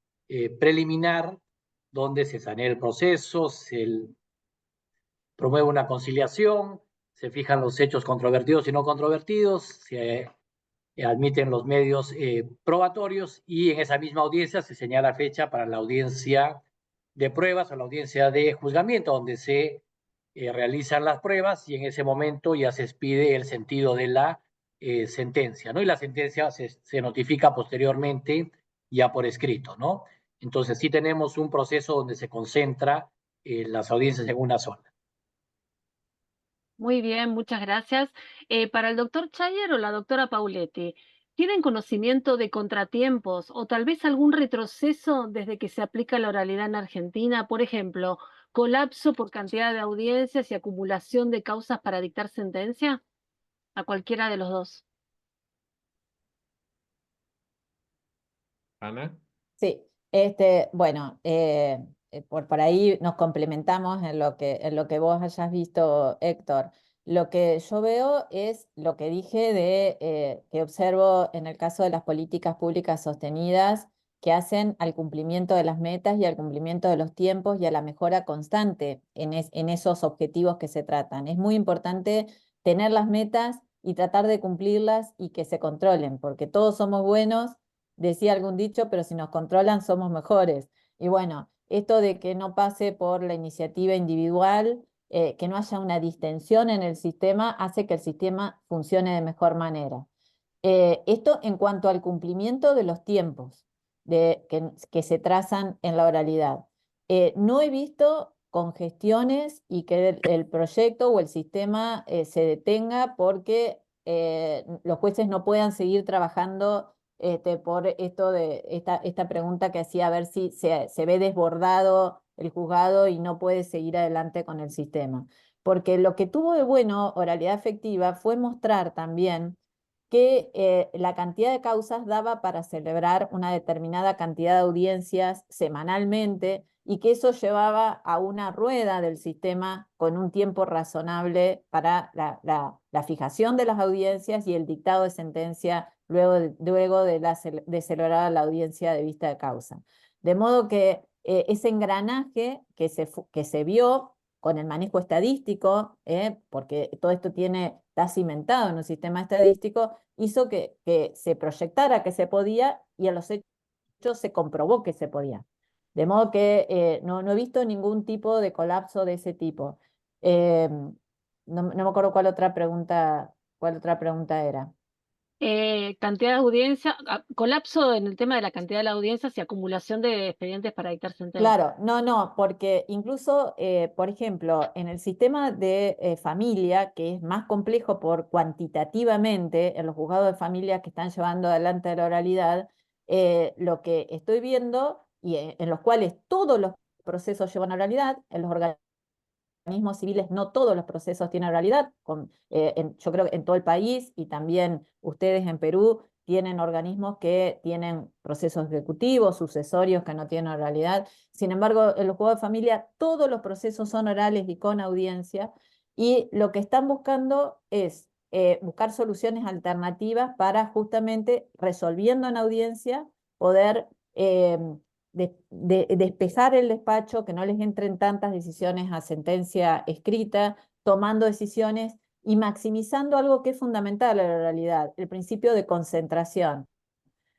preliminar, donde se sanea el proceso, se promueve una conciliación, se fijan los hechos controvertidos y no controvertidos, se admiten los medios probatorios y en esa misma audiencia se señala fecha para la audiencia de pruebas o la audiencia de juzgamiento, donde se realizan las pruebas y en ese momento ya se expide el sentido de la sentencia, ¿no? Y la sentencia se notifica posteriormente ya por escrito, ¿no? Entonces sí tenemos un proceso donde se concentra las audiencias en una sola. Muy bien, muchas gracias. Para el doctor Chayer o la doctora Pauletti, ¿tienen conocimiento de contratiempos o tal vez algún retroceso desde que se aplica la oralidad en Argentina? Por ejemplo, colapso por cantidad de audiencias y acumulación de causas para dictar sentencia. A cualquiera de los dos. Ana. Sí, bueno, por ahí nos complementamos en lo que vos hayas visto, Héctor. Lo que yo veo es lo que dije que observo en el caso de las políticas públicas sostenidas que hacen al cumplimiento de las metas y al cumplimiento de los tiempos y a la mejora constante en esos objetivos que se tratan. Es muy importante tener las metas y tratar de cumplirlas y que se controlen, porque todos somos buenos, decía algún dicho, pero si nos controlan somos mejores. Y bueno, esto de que no pase por la iniciativa individual, que no haya una distensión en el sistema, hace que el sistema funcione de mejor manera. Esto en cuanto al cumplimiento de los tiempos que se trazan en la oralidad. No he visto congestiones y que el proyecto o el sistema se detenga porque los jueces no puedan seguir trabajando por esto de esta pregunta que hacía, a ver si se ve desbordado el juzgado y no puede seguir adelante con el sistema. Porque lo que tuvo de bueno oralidad efectiva fue mostrar también que la cantidad de causas daba para celebrar una determinada cantidad de audiencias semanalmente y que eso llevaba a una rueda del sistema con un tiempo razonable para la fijación de las audiencias y el dictado de sentencia luego de celebrar la audiencia de vista de causa. De modo que ese engranaje que se vio con el manejo estadístico, porque todo esto está cimentado en un sistema estadístico, hizo que se proyectara que se podía y a los hechos se comprobó que se podía. De modo que no he visto ningún tipo de colapso de ese tipo. No me acuerdo cuál otra pregunta era. Cantidad de audiencia, colapso en el tema de la cantidad de la audiencia y acumulación de expedientes para dictar sentencia. Claro, no, porque incluso, por ejemplo, en el sistema de familia, que es más complejo cuantitativamente, en los juzgados de familia que están llevando adelante la oralidad, lo que estoy viendo, y en los cuales todos los procesos llevan a oralidad, en los organismos civiles no todos los procesos tienen oralidad, yo creo que en todo el país y también ustedes en Perú tienen organismos que tienen procesos ejecutivos, sucesorios que no tienen oralidad. Sin embargo, en los juzgados de familia todos los procesos son orales y con audiencia, y lo que están buscando es buscar soluciones alternativas para justamente resolviendo en audiencia poder despejar el despacho, que no les entren tantas decisiones a sentencia escrita, tomando decisiones y maximizando algo que es fundamental en la realidad, el principio de concentración.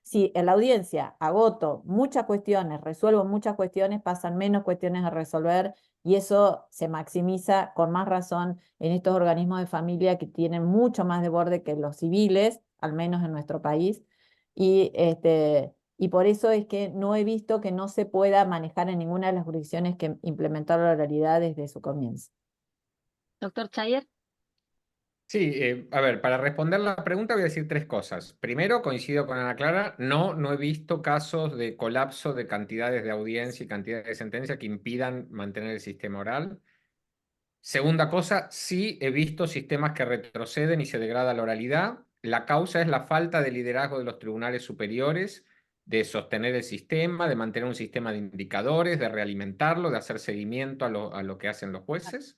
Si en la audiencia agoto muchas cuestiones, resuelvo muchas cuestiones, pasan menos cuestiones a resolver y eso se maximiza con más razón en estos organismos de familia que tienen mucho más de borde que los civiles, al menos en nuestro país. Y por eso es que no he visto que no se pueda manejar en ninguna de las jurisdicciones que implementaron la oralidad desde su comienzo. Doctor Chayer. Sí, a ver, para responder la pregunta voy a decir tres cosas. Primero, coincido con Ana Clara, no he visto casos de colapso de cantidades de audiencia y cantidades de sentencia que impidan mantener el sistema oral. Segunda cosa, sí he visto sistemas que retroceden y se degrada la oralidad. La causa es la falta de liderazgo de los tribunales superiores, de sostener el sistema, de mantener un sistema de indicadores, de realimentarlo, de hacer seguimiento a lo que hacen los jueces.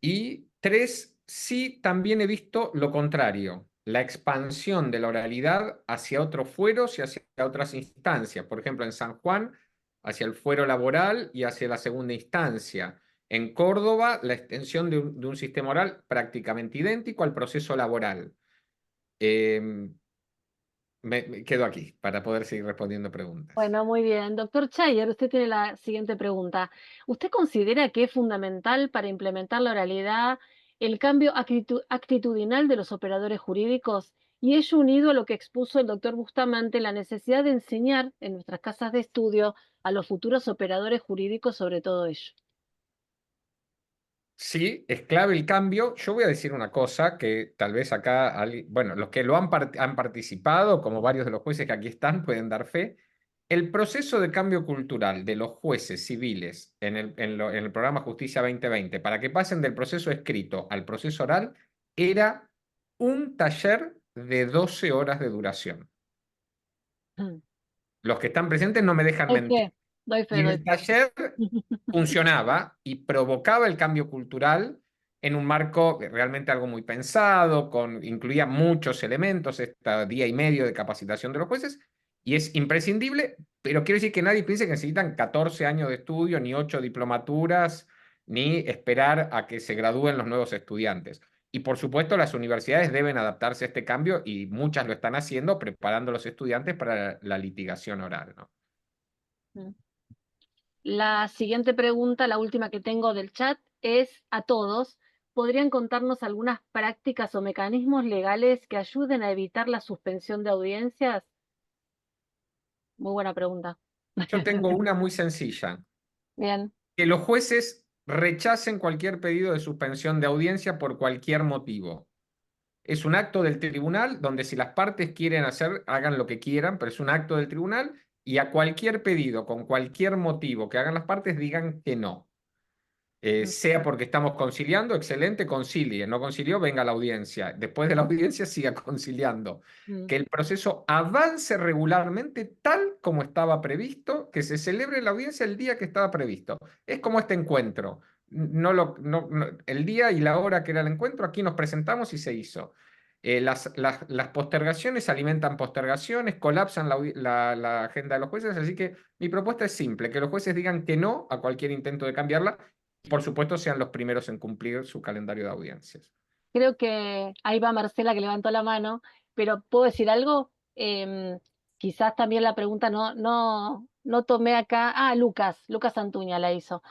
Y tres, sí también he visto lo contrario, la expansión de la oralidad hacia otros fueros y hacia otras instancias. Por ejemplo, en San Juan, hacia el fuero laboral y hacia la segunda instancia. En Córdoba, la extensión de un sistema oral prácticamente idéntico al proceso laboral. Me quedo aquí para poder seguir respondiendo preguntas. Bueno, muy bien. Doctor Chayer, usted tiene la siguiente pregunta. ¿Usted considera que es fundamental para implementar la oralidad el cambio actitudinal de los operadores jurídicos? Y ello unido a lo que expuso el doctor Bustamante, la necesidad de enseñar en nuestras casas de estudio a los futuros operadores jurídicos sobre todo ello. Sí, es clave el cambio. Yo voy a decir una cosa que tal vez acá, bueno, los que lo han participado, como varios de los jueces que aquí están, pueden dar fe. El proceso de cambio cultural de los jueces civiles en el programa Justicia 2020, para que pasen del proceso escrito al proceso oral, era un taller de 12 horas de duración. Los que están presentes no me dejan mentir. Doy fe. Y el taller funcionaba y provocaba el cambio cultural en un marco realmente algo muy pensado, incluía muchos elementos, este día y medio de capacitación de los jueces, y es imprescindible, pero quiero decir que nadie piense que necesitan 14 años de estudio, ni 8 diplomaturas, ni esperar a que se gradúen los nuevos estudiantes. Y por supuesto las universidades deben adaptarse a este cambio y muchas lo están haciendo, preparando a los estudiantes para la litigación oral, ¿no? La siguiente pregunta, la última que tengo del chat, es a todos. ¿Podrían contarnos algunas prácticas o mecanismos legales que ayuden a evitar la suspensión de audiencias? Muy buena pregunta. Yo tengo una muy sencilla. Bien. Que los jueces rechacen cualquier pedido de suspensión de audiencia por cualquier motivo. Es un acto del tribunal donde si las partes quieren hacer, hagan lo que quieran, pero es un acto del tribunal y a cualquier pedido, con cualquier motivo que hagan las partes, digan que no. Sea porque estamos conciliando, excelente, concilie. No concilió, venga a la audiencia. Después de la audiencia, siga conciliando. Que el proceso avance regularmente tal como estaba previsto, que se celebre la audiencia el día que estaba previsto. Es como este encuentro. El día y la hora que era el encuentro, aquí nos presentamos y se hizo. Las postergaciones alimentan postergaciones, colapsan la agenda de los jueces, así que mi propuesta es simple, que los jueces digan que no a cualquier intento de cambiarla, por supuesto, sean los primeros en cumplir su calendario de audiencias. Creo que ahí va Marcela que levantó la mano, pero ¿puedo decir algo? Quizás también la pregunta no tomé acá. Ah, Lucas Antuña la hizo.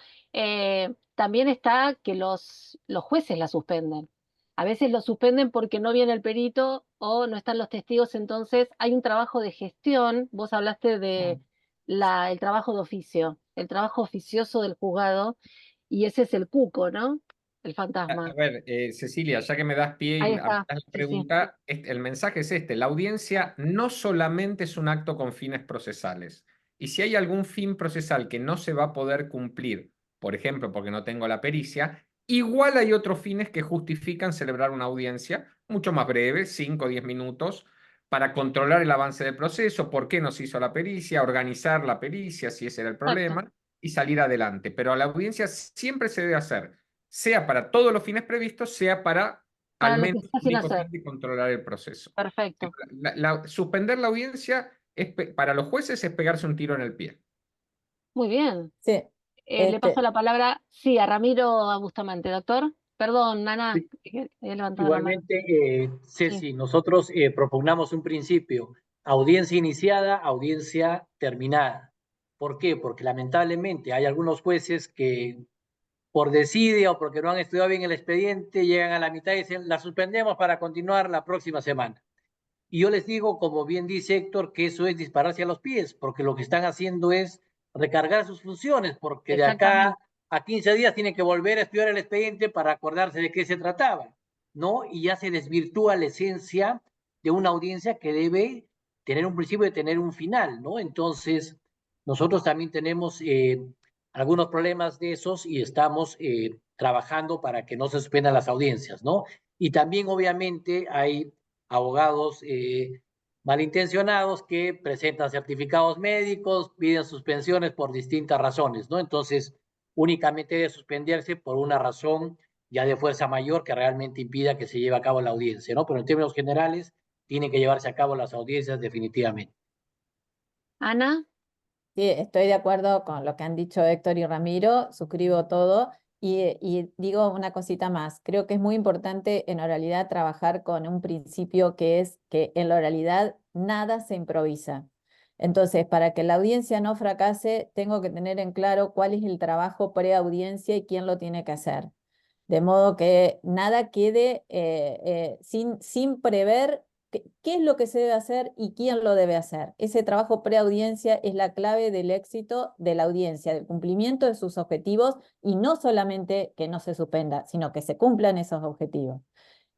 También está que los jueces la suspenden. A veces lo suspenden porque no viene el perito o no están los testigos, entonces hay un trabajo de gestión. Vos hablaste de el trabajo de oficio, el trabajo oficioso del juzgado, y ese es el cuco, ¿no? El fantasma. A ver, Cecilia, ya que me das pie y Ahí me está, haces la sí, sí. pregunta, el mensaje es este: la audiencia no solamente es un acto con fines procesales. Y si hay algún fin procesal que no se va a poder cumplir, por ejemplo, porque no tengo la pericia, igual hay otros fines que justifican celebrar una audiencia mucho más breve, 5 o 10 minutos, para controlar el avance del proceso, por qué no se hizo la pericia, organizar la pericia, si ese era el Exacto. problema, y salir adelante. Pero la audiencia siempre se debe hacer, sea para todos los fines previstos, sea para Para al lo que menos está el sin único hacer. fin de controlar el proceso. Perfecto. Suspender la audiencia para los jueces es pegarse un tiro en el pie. Muy bien. Sí, Le paso la palabra, sí, a Ramiro Bustamante, doctor. Perdón, Nana, Sí, que he levantado la mano. igualmente, Sí, Ceci, nosotros propugnamos un principio: audiencia iniciada, audiencia terminada. ¿Por qué? Porque lamentablemente hay algunos jueces que por desidia o porque no han estudiado bien el expediente llegan a la mitad y dicen la suspendemos para continuar la próxima semana. Y yo les digo, como bien dice Héctor, que eso es dispararse a los pies, porque lo que están haciendo es recargar sus funciones, porque de acá exactamente. a 15 días tienen que volver a estudiar el expediente para acordarse de qué se trataba, ¿no? Y ya se desvirtúa la esencia de una audiencia que debe tener un principio y tener un final, ¿no? Entonces, nosotros también tenemos algunos problemas de esos y estamos trabajando para que no se suspendan las audiencias, ¿no? Y también, obviamente, hay abogados malintencionados que presentan certificados médicos, piden suspensiones por distintas razones, ¿no? Entonces, únicamente debe suspenderse por una razón ya de fuerza mayor que realmente impida que se lleve a cabo la audiencia, ¿no? Pero en términos generales, tienen que llevarse a cabo las audiencias definitivamente. Ana, sí, estoy de acuerdo con lo que han dicho Héctor y Ramiro, suscribo todo y digo una cosita más. Creo que es muy importante en oralidad trabajar con un principio que es que en la oralidad nada se improvisa. Entonces, para que la audiencia no fracase, tengo que tener en claro cuál es el trabajo preaudiencia y quién lo tiene que hacer. De modo que nada quede sin prever qué es lo que se debe hacer y quién lo debe hacer. Ese trabajo preaudiencia es la clave del éxito de la audiencia, del cumplimiento de sus objetivos y no solamente que no se suspenda, sino que se cumplan esos objetivos.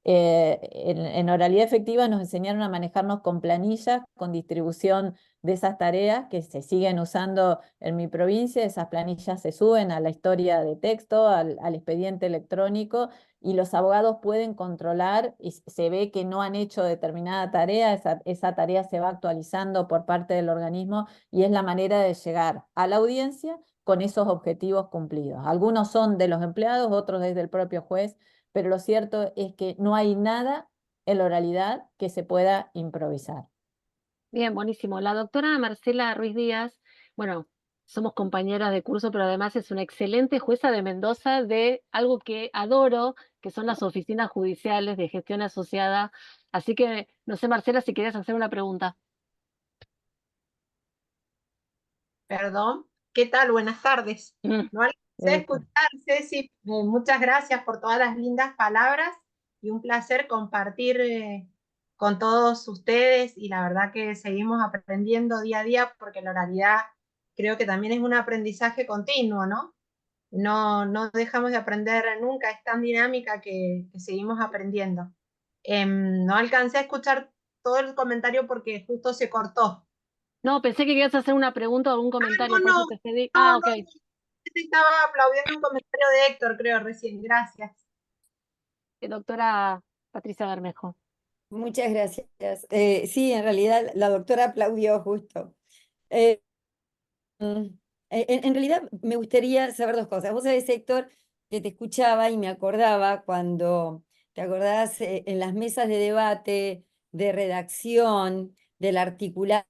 En oralidad efectiva nos enseñaron a manejarnos con planillas, con distribución de esas tareas que se siguen usando en mi provincia. Esas planillas se suben a la historia de texto, al expediente electrónico, y los abogados pueden controlar y se ve que no han hecho determinada tarea, esa tarea se va actualizando por parte del organismo y es la manera de llegar a la audiencia con esos objetivos cumplidos. Algunos son de los empleados, otros desde el propio juez, pero lo cierto es que no hay nada en la oralidad que se pueda improvisar. bien, buenísimo. La doctora Marcela Ruiz Díaz, bueno, somos compañeras de curso, pero además es una excelente jueza de Mendoza de algo que adoro, que son las oficinas judiciales de gestión asociada. Así que, no sé, Marcela, si querías hacer una pregunta. Perdón, ¿qué tal? Buenas tardes. Mm. No alcancé a escuchar, Ceci, muchas gracias por todas las lindas palabras y un placer compartir con todos ustedes y la verdad que seguimos aprendiendo día a día porque la oralidad creo que también es un aprendizaje continuo, ¿no? No dejamos de aprender nunca, es tan dinámica que seguimos aprendiendo. No alcancé a escuchar todo el comentario porque justo se cortó. No, pensé que querías hacer una pregunta o algún comentario, por eso te pedí. No, Ok. estaba aplaudiendo un comentario de Héctor, creo, recién. Gracias. Doctora Patricia Bermejo. Muchas gracias. Sí, en realidad la doctora aplaudió justo. Eh, en realidad me gustaría saber dos cosas. Vos sabés, Héctor, que te escuchaba y me acordaba cuando, ¿te acordás en las mesas de debate, de redacción, del articulado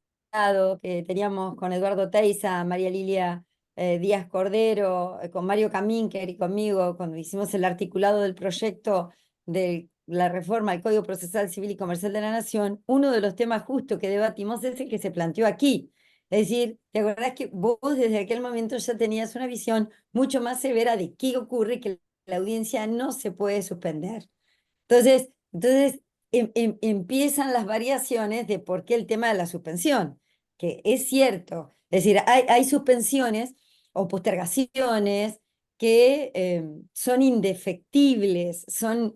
que teníamos con Eduardo Teiza, María Lilia Díaz Cordero, con Mario Camínquer y conmigo, cuando hicimos el articulado del proyecto de la reforma al Código Procesal Civil y Comercial de la Nación? Uno de los temas justo que debatimos es el que se planteó aquí. Es decir, ¿te acordás que vos desde aquel momento ya tenías una visión mucho más severa de qué ocurre, que la audiencia no se puede suspender? Entonces empiezan las variaciones de por qué el tema de la suspensión, que es cierto. Es decir, hay suspensiones o postergaciones que son indefectibles, son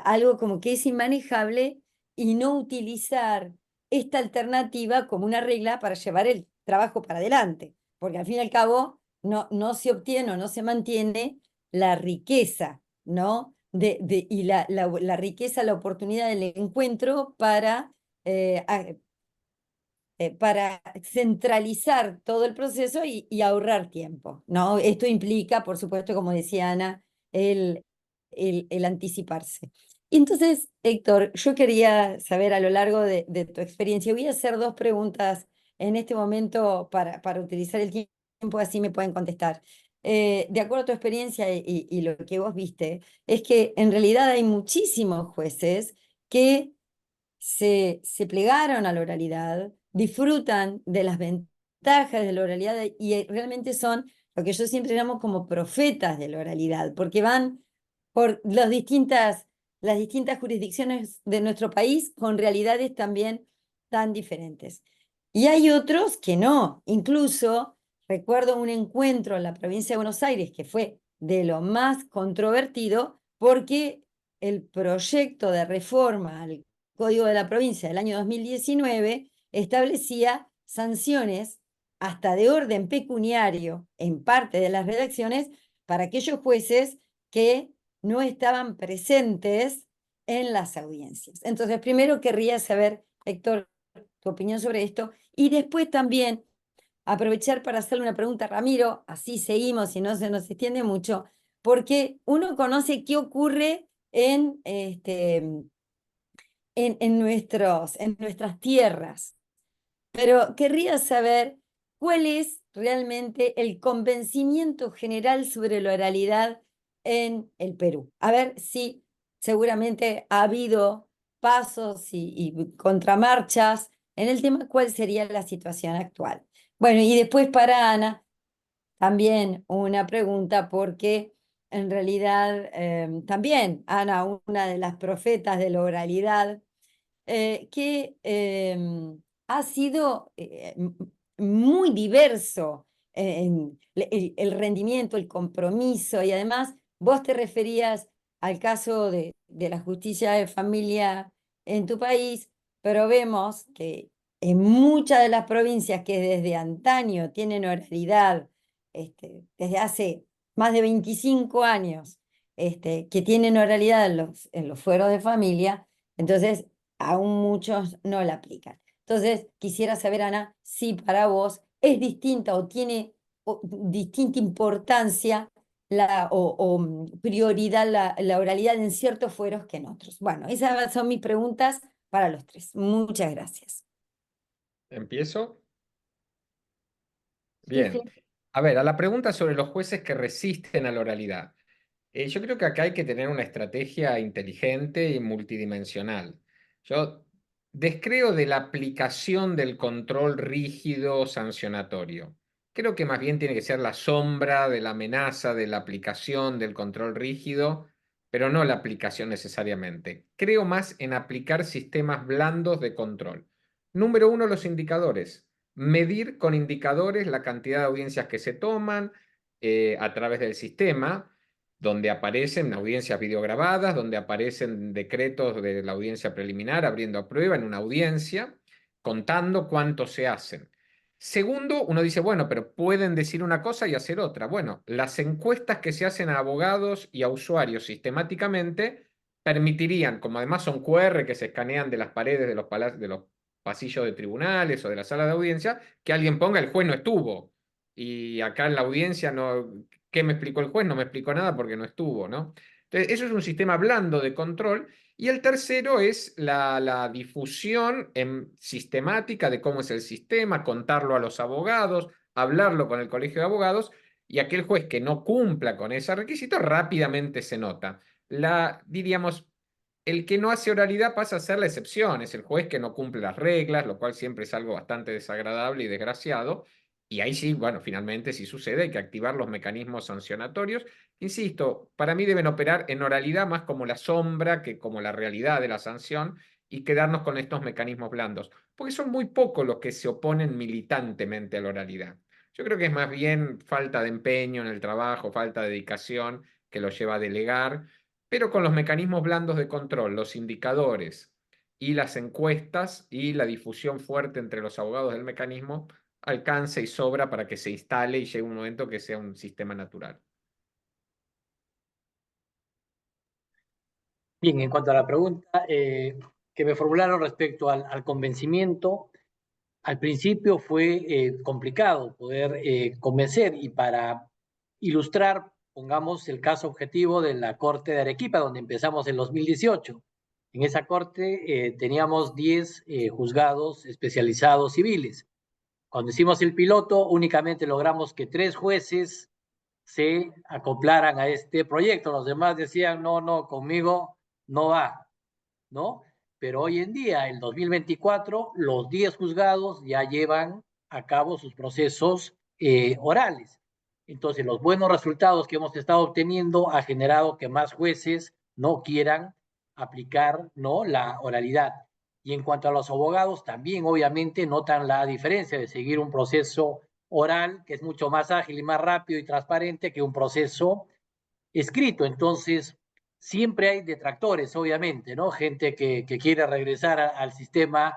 algo como que es inmanejable, y no utilizar esta alternativa como una regla para llevar el trabajo para adelante, porque al fin y al cabo no se obtiene o no se mantiene la riqueza, ¿no? Y la riqueza, la oportunidad del encuentro eh, para centralizar todo el proceso y ahorrar tiempo, ¿no? Esto implica, por supuesto, como decía Ana, el anticiparse. Y entonces, Héctor, yo quería saber a lo largo de tu experiencia, voy a hacer dos preguntas en este momento para utilizar el tiempo, así me pueden contestar. De acuerdo a tu experiencia y lo que vos viste, es que en realidad hay muchísimos jueces que se plegaron a la oralidad, disfrutan de las ventajas de la oralidad y realmente son lo que yo siempre llamo como profetas de la oralidad, porque van por las distintas jurisdicciones de nuestro país con realidades también tan diferentes. Y hay otros que no. Incluso recuerdo un encuentro en la provincia de Buenos Aires que fue de lo más controvertido, porque el proyecto de reforma al Código de la Provincia del año 2019 establecía sanciones hasta de orden pecuniario en parte de las redacciones para aquellos jueces que no estaban presentes en las audiencias. Entonces, primero querría saber, Héctor, tu opinión sobre esto, y después también aprovechar para hacerle una pregunta a Ramiro, así seguimos y no se nos extiende mucho, porque uno conoce qué ocurre en nuestras tierras, pero querría saber cuál es realmente el convencimiento general sobre la oralidad en el Perú. A ver si seguramente ha habido pasos y contramarchas en el tema, cuál sería la situación actual. Bueno, y después para Ana, también una pregunta, porque en realidad también Ana, una de las profetas de la oralidad, que ha sido muy diverso en el rendimiento, el compromiso, y además vos te referías al caso de la justicia de familia en tu país, pero vemos que en muchas de las provincias que desde antaño tienen oralidad, desde hace más de 25 años, que tienen oralidad en los fueros de familia, entonces aún muchos no la aplican. Entonces, quisiera saber, Ana, si para vos es distinta o tiene distinta importancia prioridad la oralidad en ciertos fueros que en otros. Bueno, esas son mis preguntas para los tres. Muchas gracias. ¿Empiezo? Sí, sí. Bien. A ver, a la pregunta sobre los jueces que resisten a la oralidad. Yo creo que acá hay que tener una estrategia inteligente y multidimensional. Yo descreo de la aplicación del control rígido sancionatorio. Creo que más bien tiene que ser la sombra de la amenaza de la aplicación del control rígido, pero no la aplicación necesariamente. Creo más en aplicar sistemas blandos de control. Número uno, los indicadores. Medir con indicadores la cantidad de audiencias que se toman a través del sistema. donde aparecen audiencias videograbadas, donde aparecen decretos de la audiencia preliminar abriendo a prueba en una audiencia, contando cuántos se hacen. Segundo, uno dice, bueno, pero pueden decir una cosa y hacer otra. Bueno, las encuestas que se hacen a abogados y a usuarios sistemáticamente permitirían, como además son QR que se escanean de las paredes de los pasillos de tribunales o de la sala de audiencia, que alguien ponga el juez no estuvo. Y acá en la audiencia no, ¿qué me explicó el juez? No me explicó nada porque no estuvo, ¿no? Entonces, eso es un sistema blando de control. Y el tercero es la difusión sistemática de cómo es el sistema, contarlo a los abogados, hablarlo con el colegio de abogados, y aquel juez que no cumpla con ese requisito rápidamente se nota. Diríamos, el que no hace oralidad pasa a ser la excepción, es el juez que no cumple las reglas, lo cual siempre es algo bastante desagradable y desgraciado. Y ahí sí, bueno, finalmente si sucede, hay que activar los mecanismos sancionatorios. Insisto, para mí deben operar en oralidad más como la sombra que como la realidad de la sanción y quedarnos con estos mecanismos blandos, porque son muy pocos los que se oponen militantemente a la oralidad. Yo creo que es más bien falta de empeño en el trabajo, falta de dedicación que lo lleva a delegar, pero con los mecanismos blandos de control, los indicadores y las encuestas y la difusión fuerte entre los abogados del mecanismo, alcanza y sobra para que se instale y llegue un momento que sea un sistema natural. Bien, en cuanto a la pregunta que me formularon respecto al convencimiento, al principio fue complicado poder convencer, y para ilustrar, pongamos el caso objetivo de la Corte de Arequipa, donde empezamos en 2018. En esa corte teníamos 10 juzgados especializados civiles. Cuando hicimos el piloto, únicamente logramos que 3 jueces se acoplaran a este proyecto. Los demás decían, no, no, conmigo no va, ¿no? Pero hoy en día, el 2024, los 10 juzgados ya llevan a cabo sus procesos orales. Entonces, los buenos resultados que hemos estado obteniendo ha generado que más jueces no quieran aplicar, ¿no?, la oralidad. Y en cuanto a los abogados, también obviamente notan la diferencia de seguir un proceso oral, que es mucho más ágil y más rápido y transparente que un proceso escrito. Entonces, siempre hay detractores, obviamente, ¿no? Gente que quiere regresar al sistema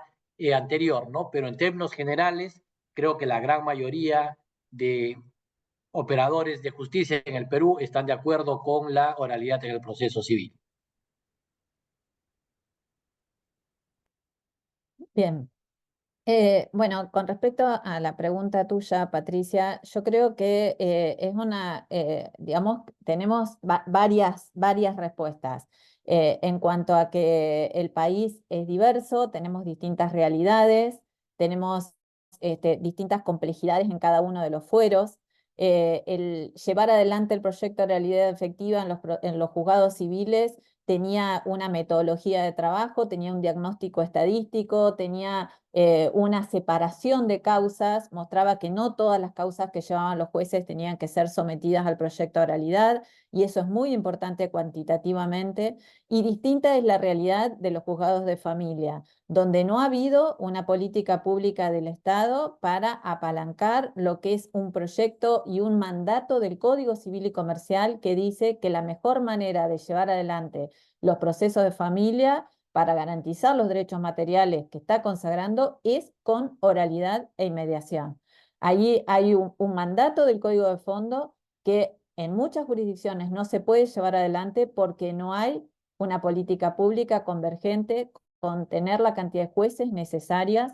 anterior, ¿no? Pero en términos generales, creo que la gran mayoría de operadores de justicia en el Perú están de acuerdo con la oralidad en el proceso civil. Bien. Bueno, con respecto a la pregunta tuya, Patricia, yo creo que es digamos, tenemos varias respuestas. En cuanto a que el país es diverso, tenemos distintas realidades, tenemos distintas complejidades en cada uno de los fueros. El llevar adelante el proyecto de realidad efectiva en los juzgados civiles tenía una metodología de trabajo, tenía un diagnóstico estadístico, tenía una separación de causas, mostraba que no todas las causas que llevaban los jueces tenían que ser sometidas al proyecto de oralidad, y eso es muy importante cuantitativamente, y distinta es la realidad de los juzgados de familia, donde no ha habido una política pública del Estado para apalancar lo que es un proyecto y un mandato del Código Civil y Comercial que dice que la mejor manera de llevar adelante los procesos de familia para garantizar los derechos materiales que está consagrando es con oralidad e inmediación. Allí hay un mandato del Código de Fondo que en muchas jurisdicciones no se puede llevar adelante porque no hay una política pública convergente con tener la cantidad de jueces necesarios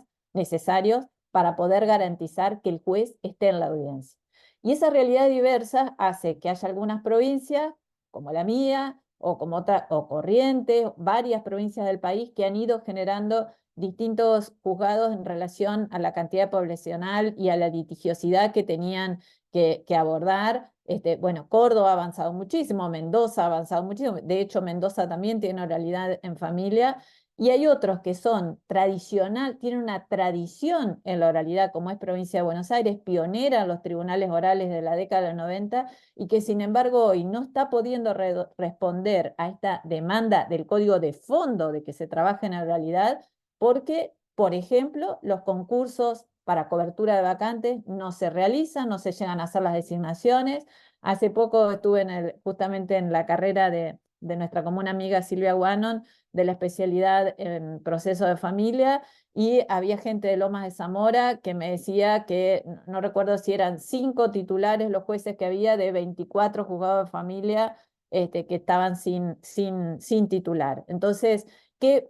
para poder garantizar que el juez esté en la audiencia. Y esa realidad diversa hace que haya algunas provincias, como la mía, o Corrientes, varias provincias del país que han ido generando distintos juzgados en relación a la cantidad poblacional y a la litigiosidad que tenían que abordar. Bueno, Córdoba ha avanzado muchísimo, Mendoza ha avanzado muchísimo, de hecho Mendoza también tiene oralidad en familia, y hay otros que son tienen una tradición en la oralidad, como es Provincia de Buenos Aires, pionera en los tribunales orales de la década del 90, y que sin embargo hoy no está pudiendo responder a esta demanda del Código de Fondo de que se trabaje en la oralidad, porque, por ejemplo, los concursos para cobertura de vacantes no se realizan, no se llegan a hacer las designaciones, Hace poco estuve justamente en la carrera de nuestra común amiga Silvia Guanon, de la especialidad en proceso de familia, y había gente de Lomas de Zamora que me decía que, no recuerdo si eran 5 titulares los jueces que había de 24 juzgados de familia que estaban sin titular. Entonces,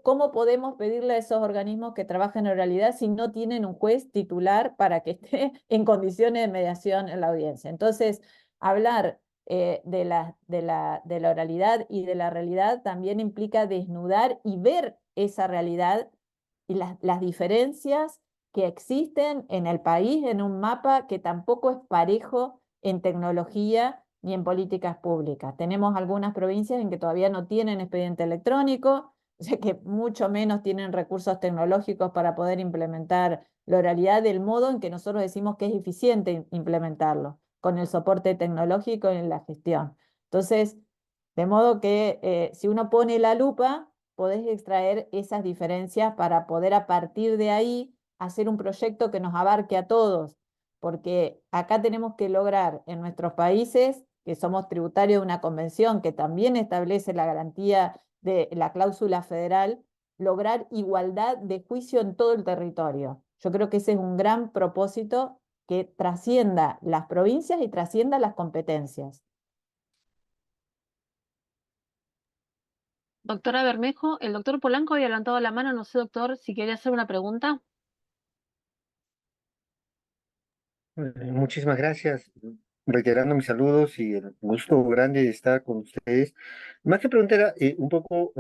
¿cómo podemos pedirle a esos organismos que trabajen en oralidad si no tienen un juez titular para que esté en condiciones de mediación en la audiencia? Entonces, hablar de la oralidad y de la realidad también implica desnudar y ver esa realidad y las diferencias que existen en el país, en un mapa que tampoco es parejo en tecnología ni en políticas públicas. Tenemos algunas provincias en que todavía no tienen expediente electrónico, o sea que mucho menos tienen recursos tecnológicos para poder implementar la oralidad del modo en que nosotros decimos que es eficiente implementarlo, con el soporte tecnológico en la gestión. Entonces, de modo que si uno pone la lupa, podés extraer esas diferencias para poder a partir de ahí hacer un proyecto que nos abarque a todos, porque acá tenemos que lograr en nuestros países, que somos tributarios de una convención que también establece la garantía de la cláusula federal, lograr igualdad de juicio en todo el territorio. Yo creo que ese es un gran propósito que trascienda las provincias y trascienda las competencias. Doctora Bermejo, el doctor Polanco había levantado la mano, no sé, doctor, si quería hacer una pregunta. Muchísimas gracias, reiterando mis saludos y el gusto grande de estar con ustedes. Más que preguntar, era un poco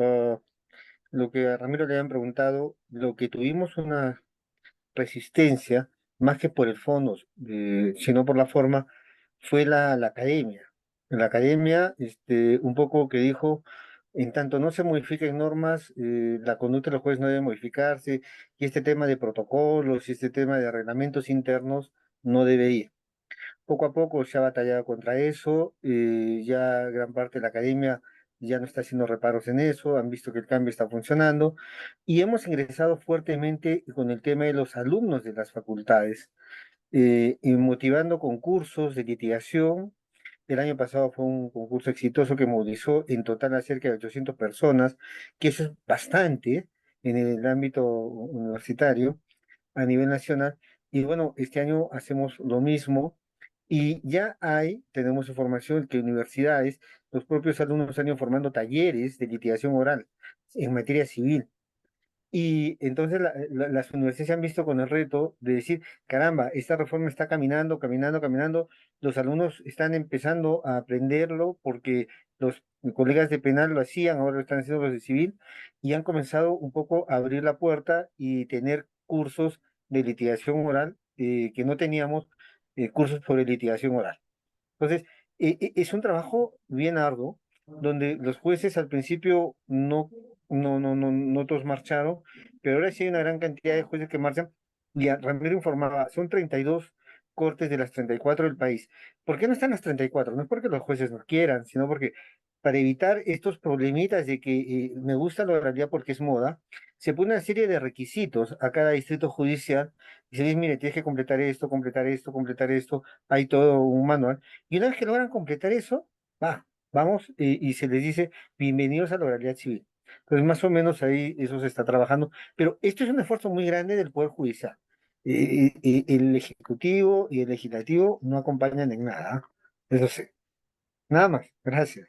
lo que a Ramiro le habían preguntado, lo que tuvimos una resistencia, más que por el fondo, sino por la forma, fue la academia. La academia, un poco que dijo, en tanto no se modifiquen normas, la conducta de los jueces no debe modificarse, y este tema de protocolos y este tema de reglamentos internos no debe ir. Poco a poco se ha batallado contra eso, ya gran parte de la academia ya no está haciendo reparos en eso, han visto que el cambio está funcionando y hemos ingresado fuertemente con el tema de los alumnos de las facultades, y motivando concursos de litigación. El año pasado fue un concurso exitoso que movilizó en total a cerca de 800 personas, que eso es bastante en el ámbito universitario a nivel nacional. Y bueno, este año hacemos lo mismo y ya tenemos información que universidades, los propios alumnos están formando talleres de litigación oral en materia civil. Y entonces las universidades se han visto con el reto de decir, caramba, esta reforma está caminando, caminando, caminando, los alumnos están empezando a aprenderlo porque los colegas de penal lo hacían, ahora lo están haciendo los de civil, y han comenzado un poco a abrir la puerta y tener cursos de litigación oral que no teníamos, cursos sobre litigación oral. Entonces, es un trabajo bien arduo, donde los jueces al principio no todos marcharon, pero ahora sí hay una gran cantidad de jueces que marchan. Y Ramiro informaba, son 32 cortes de las 34 del país. ¿Por qué no están las 34? No es porque los jueces no quieran, sino porque para evitar estos problemitas de que me gusta la oralidad porque es moda, se pone una serie de requisitos a cada distrito judicial y se dice, mire, tienes que completar esto, completar esto, completar esto, hay todo un manual. Y una vez que logran completar eso, vamos, y se les dice, bienvenidos a la oralidad civil. Entonces, más o menos ahí eso se está trabajando. Pero esto es un esfuerzo muy grande del Poder Judicial. El Ejecutivo y el Legislativo no acompañan en nada. Eso sí. Nada más. Gracias.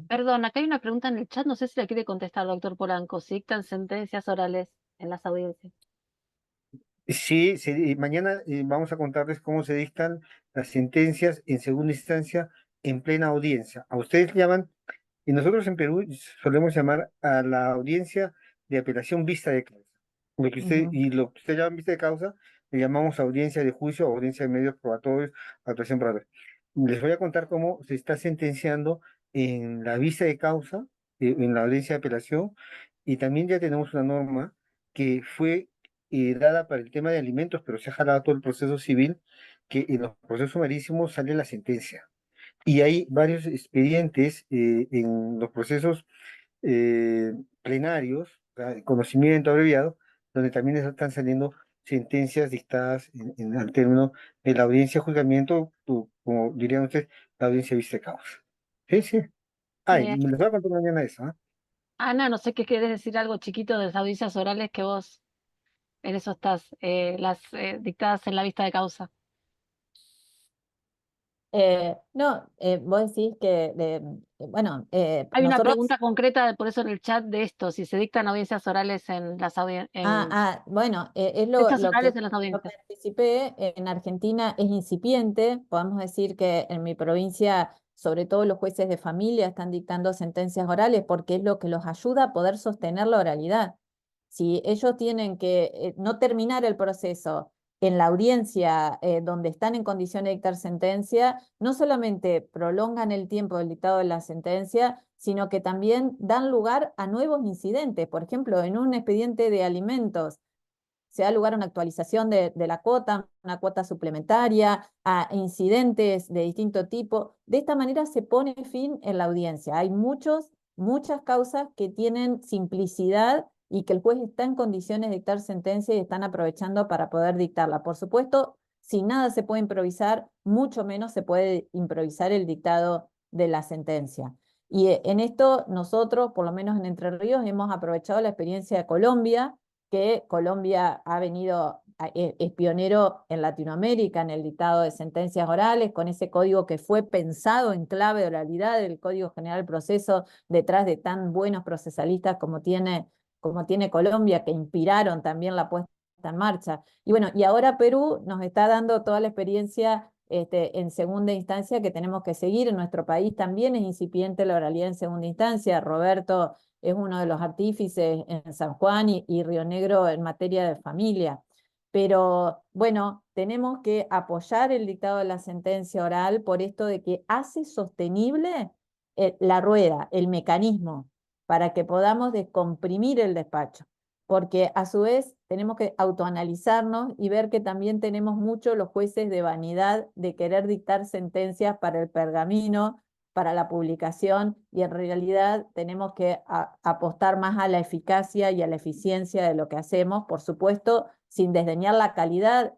Perdón, acá hay una pregunta en el chat, no sé si la quiere contestar, doctor Polanco. ¿Se dictan sentencias orales en las audiencias? Sí, mañana vamos a contarles cómo se dictan las sentencias en segunda instancia en plena audiencia. A ustedes llaman, y nosotros en Perú solemos llamar a la audiencia de apelación vista de causa. Lo que usted llama vista de causa, le llamamos audiencia de juicio, audiencia de medios probatorios, actuación probatoria. Les voy a contar cómo se está sentenciando en la vista de causa, en la audiencia de apelación, y también ya tenemos una norma que fue dada para el tema de alimentos, pero se ha jalado todo el proceso civil, que en los procesos sumarísimos sale la sentencia. Y hay varios expedientes en los procesos plenarios, conocimiento abreviado, donde también están saliendo sentencias dictadas al término de la audiencia de juzgamiento, como dirían ustedes, la audiencia de vista de causa. Sí, sí. Ay, Bien. les voy a contar mañana eso, ¿ah? Ana, no sé qué querés decir algo chiquito de las audiencias orales que vos en eso estás, las dictadas en la vista de causa. No, vos decís que, bueno, Hay una nosotros... pregunta concreta, por eso en el chat, de esto, si se dictan audiencias orales en las Bueno, es audiencias lo que orales en las yo audiencias. participé. En Argentina es incipiente. Podemos decir que en mi provincia, sobre todo los jueces de familia, están dictando sentencias orales porque es lo que los ayuda a poder sostener la oralidad. Si ellos tienen que no terminar el proceso en la audiencia donde están en condición de dictar sentencia, no solamente prolongan el tiempo del dictado de la sentencia, sino que también dan lugar a nuevos incidentes. Por ejemplo, en un expediente de alimentos se da lugar a una actualización de la cuota, una cuota suplementaria, a incidentes de distinto tipo. De esta manera se pone fin en la audiencia. Hay muchas causas que tienen simplicidad y que el juez está en condiciones de dictar sentencia y están aprovechando para poder dictarla. Por supuesto, si nada se puede improvisar, mucho menos se puede improvisar el dictado de la sentencia. Y en esto nosotros, por lo menos en Entre Ríos, hemos aprovechado la experiencia de Colombia, que Colombia ha venido, es pionero en Latinoamérica en el dictado de sentencias orales, con ese código que fue pensado en clave de oralidad, el Código General del Proceso, detrás de tan buenos procesalistas como tiene Colombia, que inspiraron también la puesta en marcha. Y bueno, y ahora Perú nos está dando toda la experiencia en segunda instancia que tenemos que seguir. En nuestro país también es incipiente la oralidad en segunda instancia. Roberto es uno de los artífices en San Juan y Río Negro en materia de familia. Pero bueno, tenemos que apoyar el dictado de la sentencia oral por esto de que hace sostenible la rueda, el mecanismo, para que podamos descomprimir el despacho. Porque a su vez tenemos que autoanalizarnos y ver que también tenemos mucho los jueces de vanidad de querer dictar sentencias para el pergamino, para la publicación, y en realidad tenemos que apostar más a la eficacia y a la eficiencia de lo que hacemos, por supuesto, sin desdeñar la calidad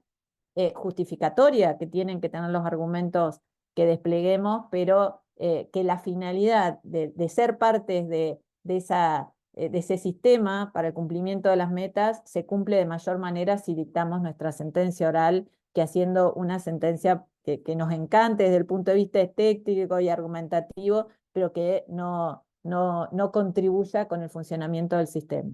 justificatoria que tienen que tener los argumentos que despleguemos, pero que la finalidad de ser partes de ese sistema para el cumplimiento de las metas se cumple de mayor manera si dictamos nuestra sentencia oral que haciendo una sentencia que nos encante desde el punto de vista estético y argumentativo, pero que no contribuya con el funcionamiento del sistema.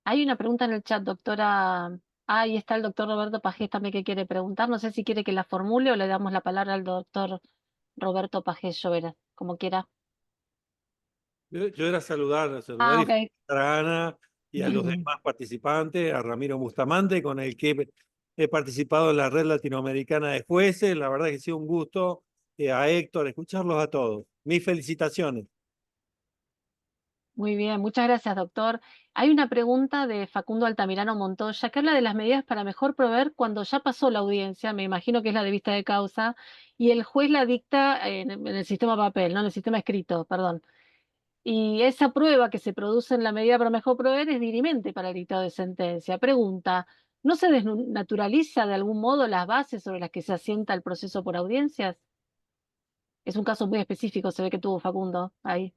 Hay una pregunta en el chat, doctora. Ahí está el doctor Roberto Pajés también que quiere preguntar. No sé si quiere que la formule o le damos la palabra al doctor Roberto Pajés Llovera, como quiera. Yo era saludar y Ok. felicitar a Ana y a los demás participantes, a Ramiro Bustamante, con el que he participado en la Red Latinoamericana de Jueces. La verdad que ha sido un gusto, a Héctor, escucharlos a todos. Mis felicitaciones. Muy bien, muchas gracias, doctor. Hay una pregunta de Facundo Altamirano Montoya que habla de las medidas para mejor proveer cuando ya pasó la audiencia, me imagino que es la de vista de causa, y el juez la dicta en el sistema papel, no en el sistema escrito, perdón. Y esa prueba que se produce en la medida para mejor proveer es dirimente para el dictado de sentencia. Pregunta, ¿no se desnaturaliza de algún modo las bases sobre las que se asienta el proceso por audiencias? Es un caso muy específico, se ve que tuvo Facundo ahí.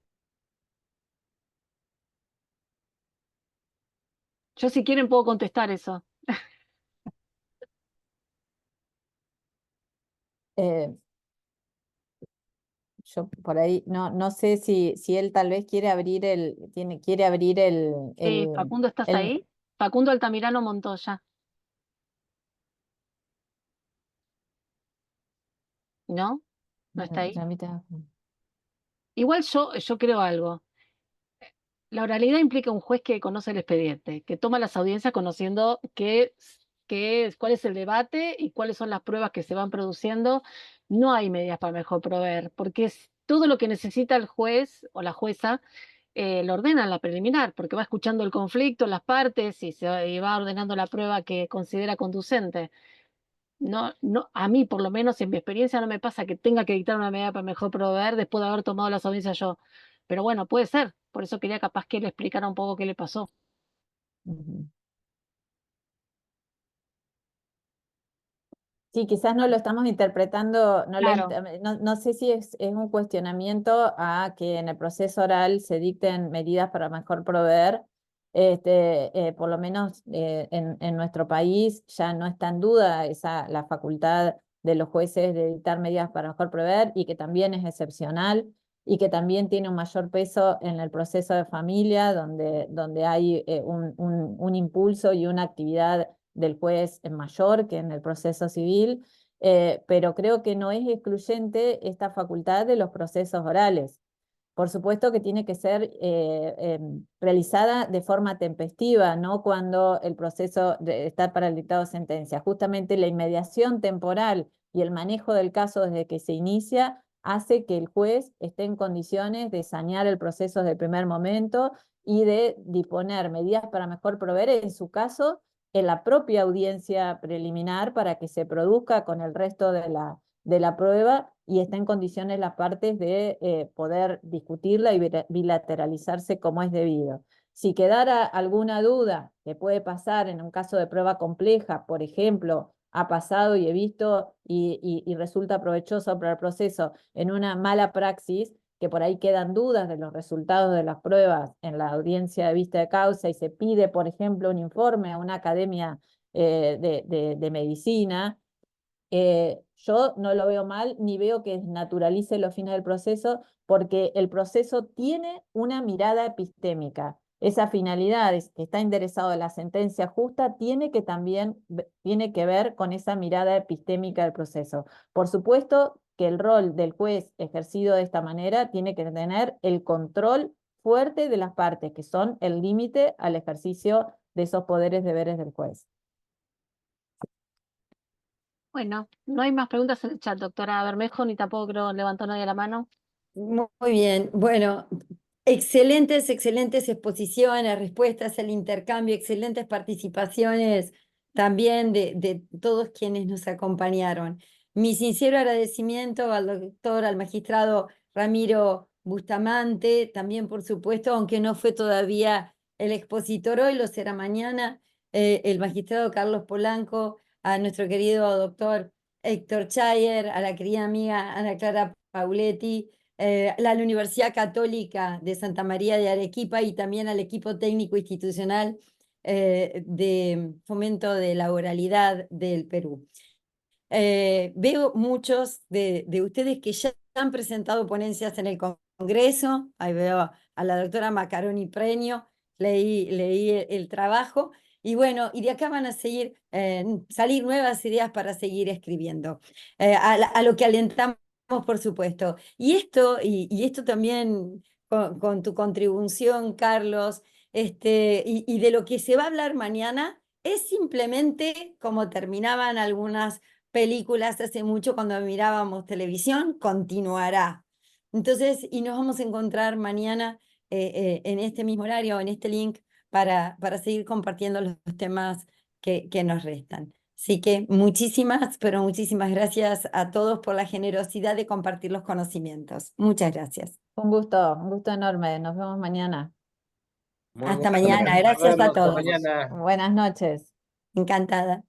Yo si quieren puedo contestar eso. Yo por ahí no sé si él tal vez quiere abrir Sí, Facundo, ¿estás el ahí? Facundo Altamirano Montoya. ¿No? ¿No está ahí? Igual yo creo algo. La oralidad implica un juez que conoce el expediente, que toma las audiencias conociendo cuál es el debate y cuáles son las pruebas que se van produciendo. No hay medidas para mejor proveer, porque es todo lo que necesita el juez o la jueza lo ordena en la preliminar, porque va escuchando el conflicto, las partes y va ordenando la prueba que considera conducente. No, a mí por lo menos en mi experiencia no me pasa que tenga que dictar una medida para mejor proveer después de haber tomado las audiencias yo. Pero bueno, puede ser. Por eso quería capaz que le explicara un poco qué le pasó. Sí, quizás no lo estamos interpretando, Claro. no sé si es un cuestionamiento a que en el proceso oral se dicten medidas para mejor proveer. Por lo menos en nuestro país ya no está en duda la facultad de los jueces de dictar medidas para mejor proveer, y que también es excepcional y que también tiene un mayor peso en el proceso de familia, donde hay un impulso y una actividad del juez mayor que en el proceso civil, pero creo que no es excluyente esta facultad de los procesos orales. Por supuesto que tiene que ser realizada de forma tempestiva, no cuando el proceso está para el dictado de sentencia. Justamente la inmediación temporal y el manejo del caso desde que se inicia hace que el juez esté en condiciones de sanear el proceso desde el primer momento y de disponer medidas para mejor proveer, en su caso, en la propia audiencia preliminar, para que se produzca con el resto de la prueba y está en condiciones las partes de poder discutirla y bilateralizarse como es debido. Si quedara alguna duda que puede pasar en un caso de prueba compleja, por ejemplo, ha pasado y he visto y resulta provechoso para el proceso en una mala praxis, que por ahí quedan dudas de los resultados de las pruebas en la audiencia de vista de causa y se pide, por ejemplo, un informe a una academia de medicina, yo no lo veo mal, ni veo que desnaturalice los fines del proceso, porque el proceso tiene una mirada epistémica. Esa finalidad que está interesado en la sentencia justa tiene que ver con esa mirada epistémica del proceso. Por supuesto que el rol del juez ejercido de esta manera tiene que tener el control fuerte de las partes, que son el límite al ejercicio de esos poderes deberes del juez. Bueno, no hay más preguntas en el chat, doctora Bermejo, ni tampoco creo levantó nadie la mano. Muy bien, bueno, excelentes exposiciones, respuestas, el intercambio, excelentes participaciones también de todos quienes nos acompañaron. Mi sincero agradecimiento al doctor, al magistrado Ramiro Bustamante, también por supuesto, aunque no fue todavía el expositor hoy, lo será mañana, el magistrado Carlos Polanco, a nuestro querido doctor Héctor Chayer, a la querida amiga Ana Clara Pauletti, la Universidad Católica de Santa María de Arequipa y también al equipo técnico institucional de fomento de la oralidad del Perú. Veo muchos de ustedes que ya han presentado ponencias en el Congreso. Ahí veo a la doctora Macaroni Preño, leí el trabajo. Y bueno, y de acá van a salir nuevas ideas para seguir escribiendo, a lo que alentamos, por supuesto. Y esto también con tu contribución, Carlos, y de lo que se va a hablar mañana, es simplemente como terminaban algunas películas hace mucho cuando mirábamos televisión, continuará. Entonces, y nos vamos a encontrar mañana en este mismo horario, en este link, para seguir compartiendo los temas que nos restan. Así que pero muchísimas gracias a todos por la generosidad de compartir los conocimientos. Muchas gracias. Un gusto enorme. Nos vemos mañana. Hasta buenas mañana. noches. Gracias a Hasta todos. mañana. Buenas noches. Encantada.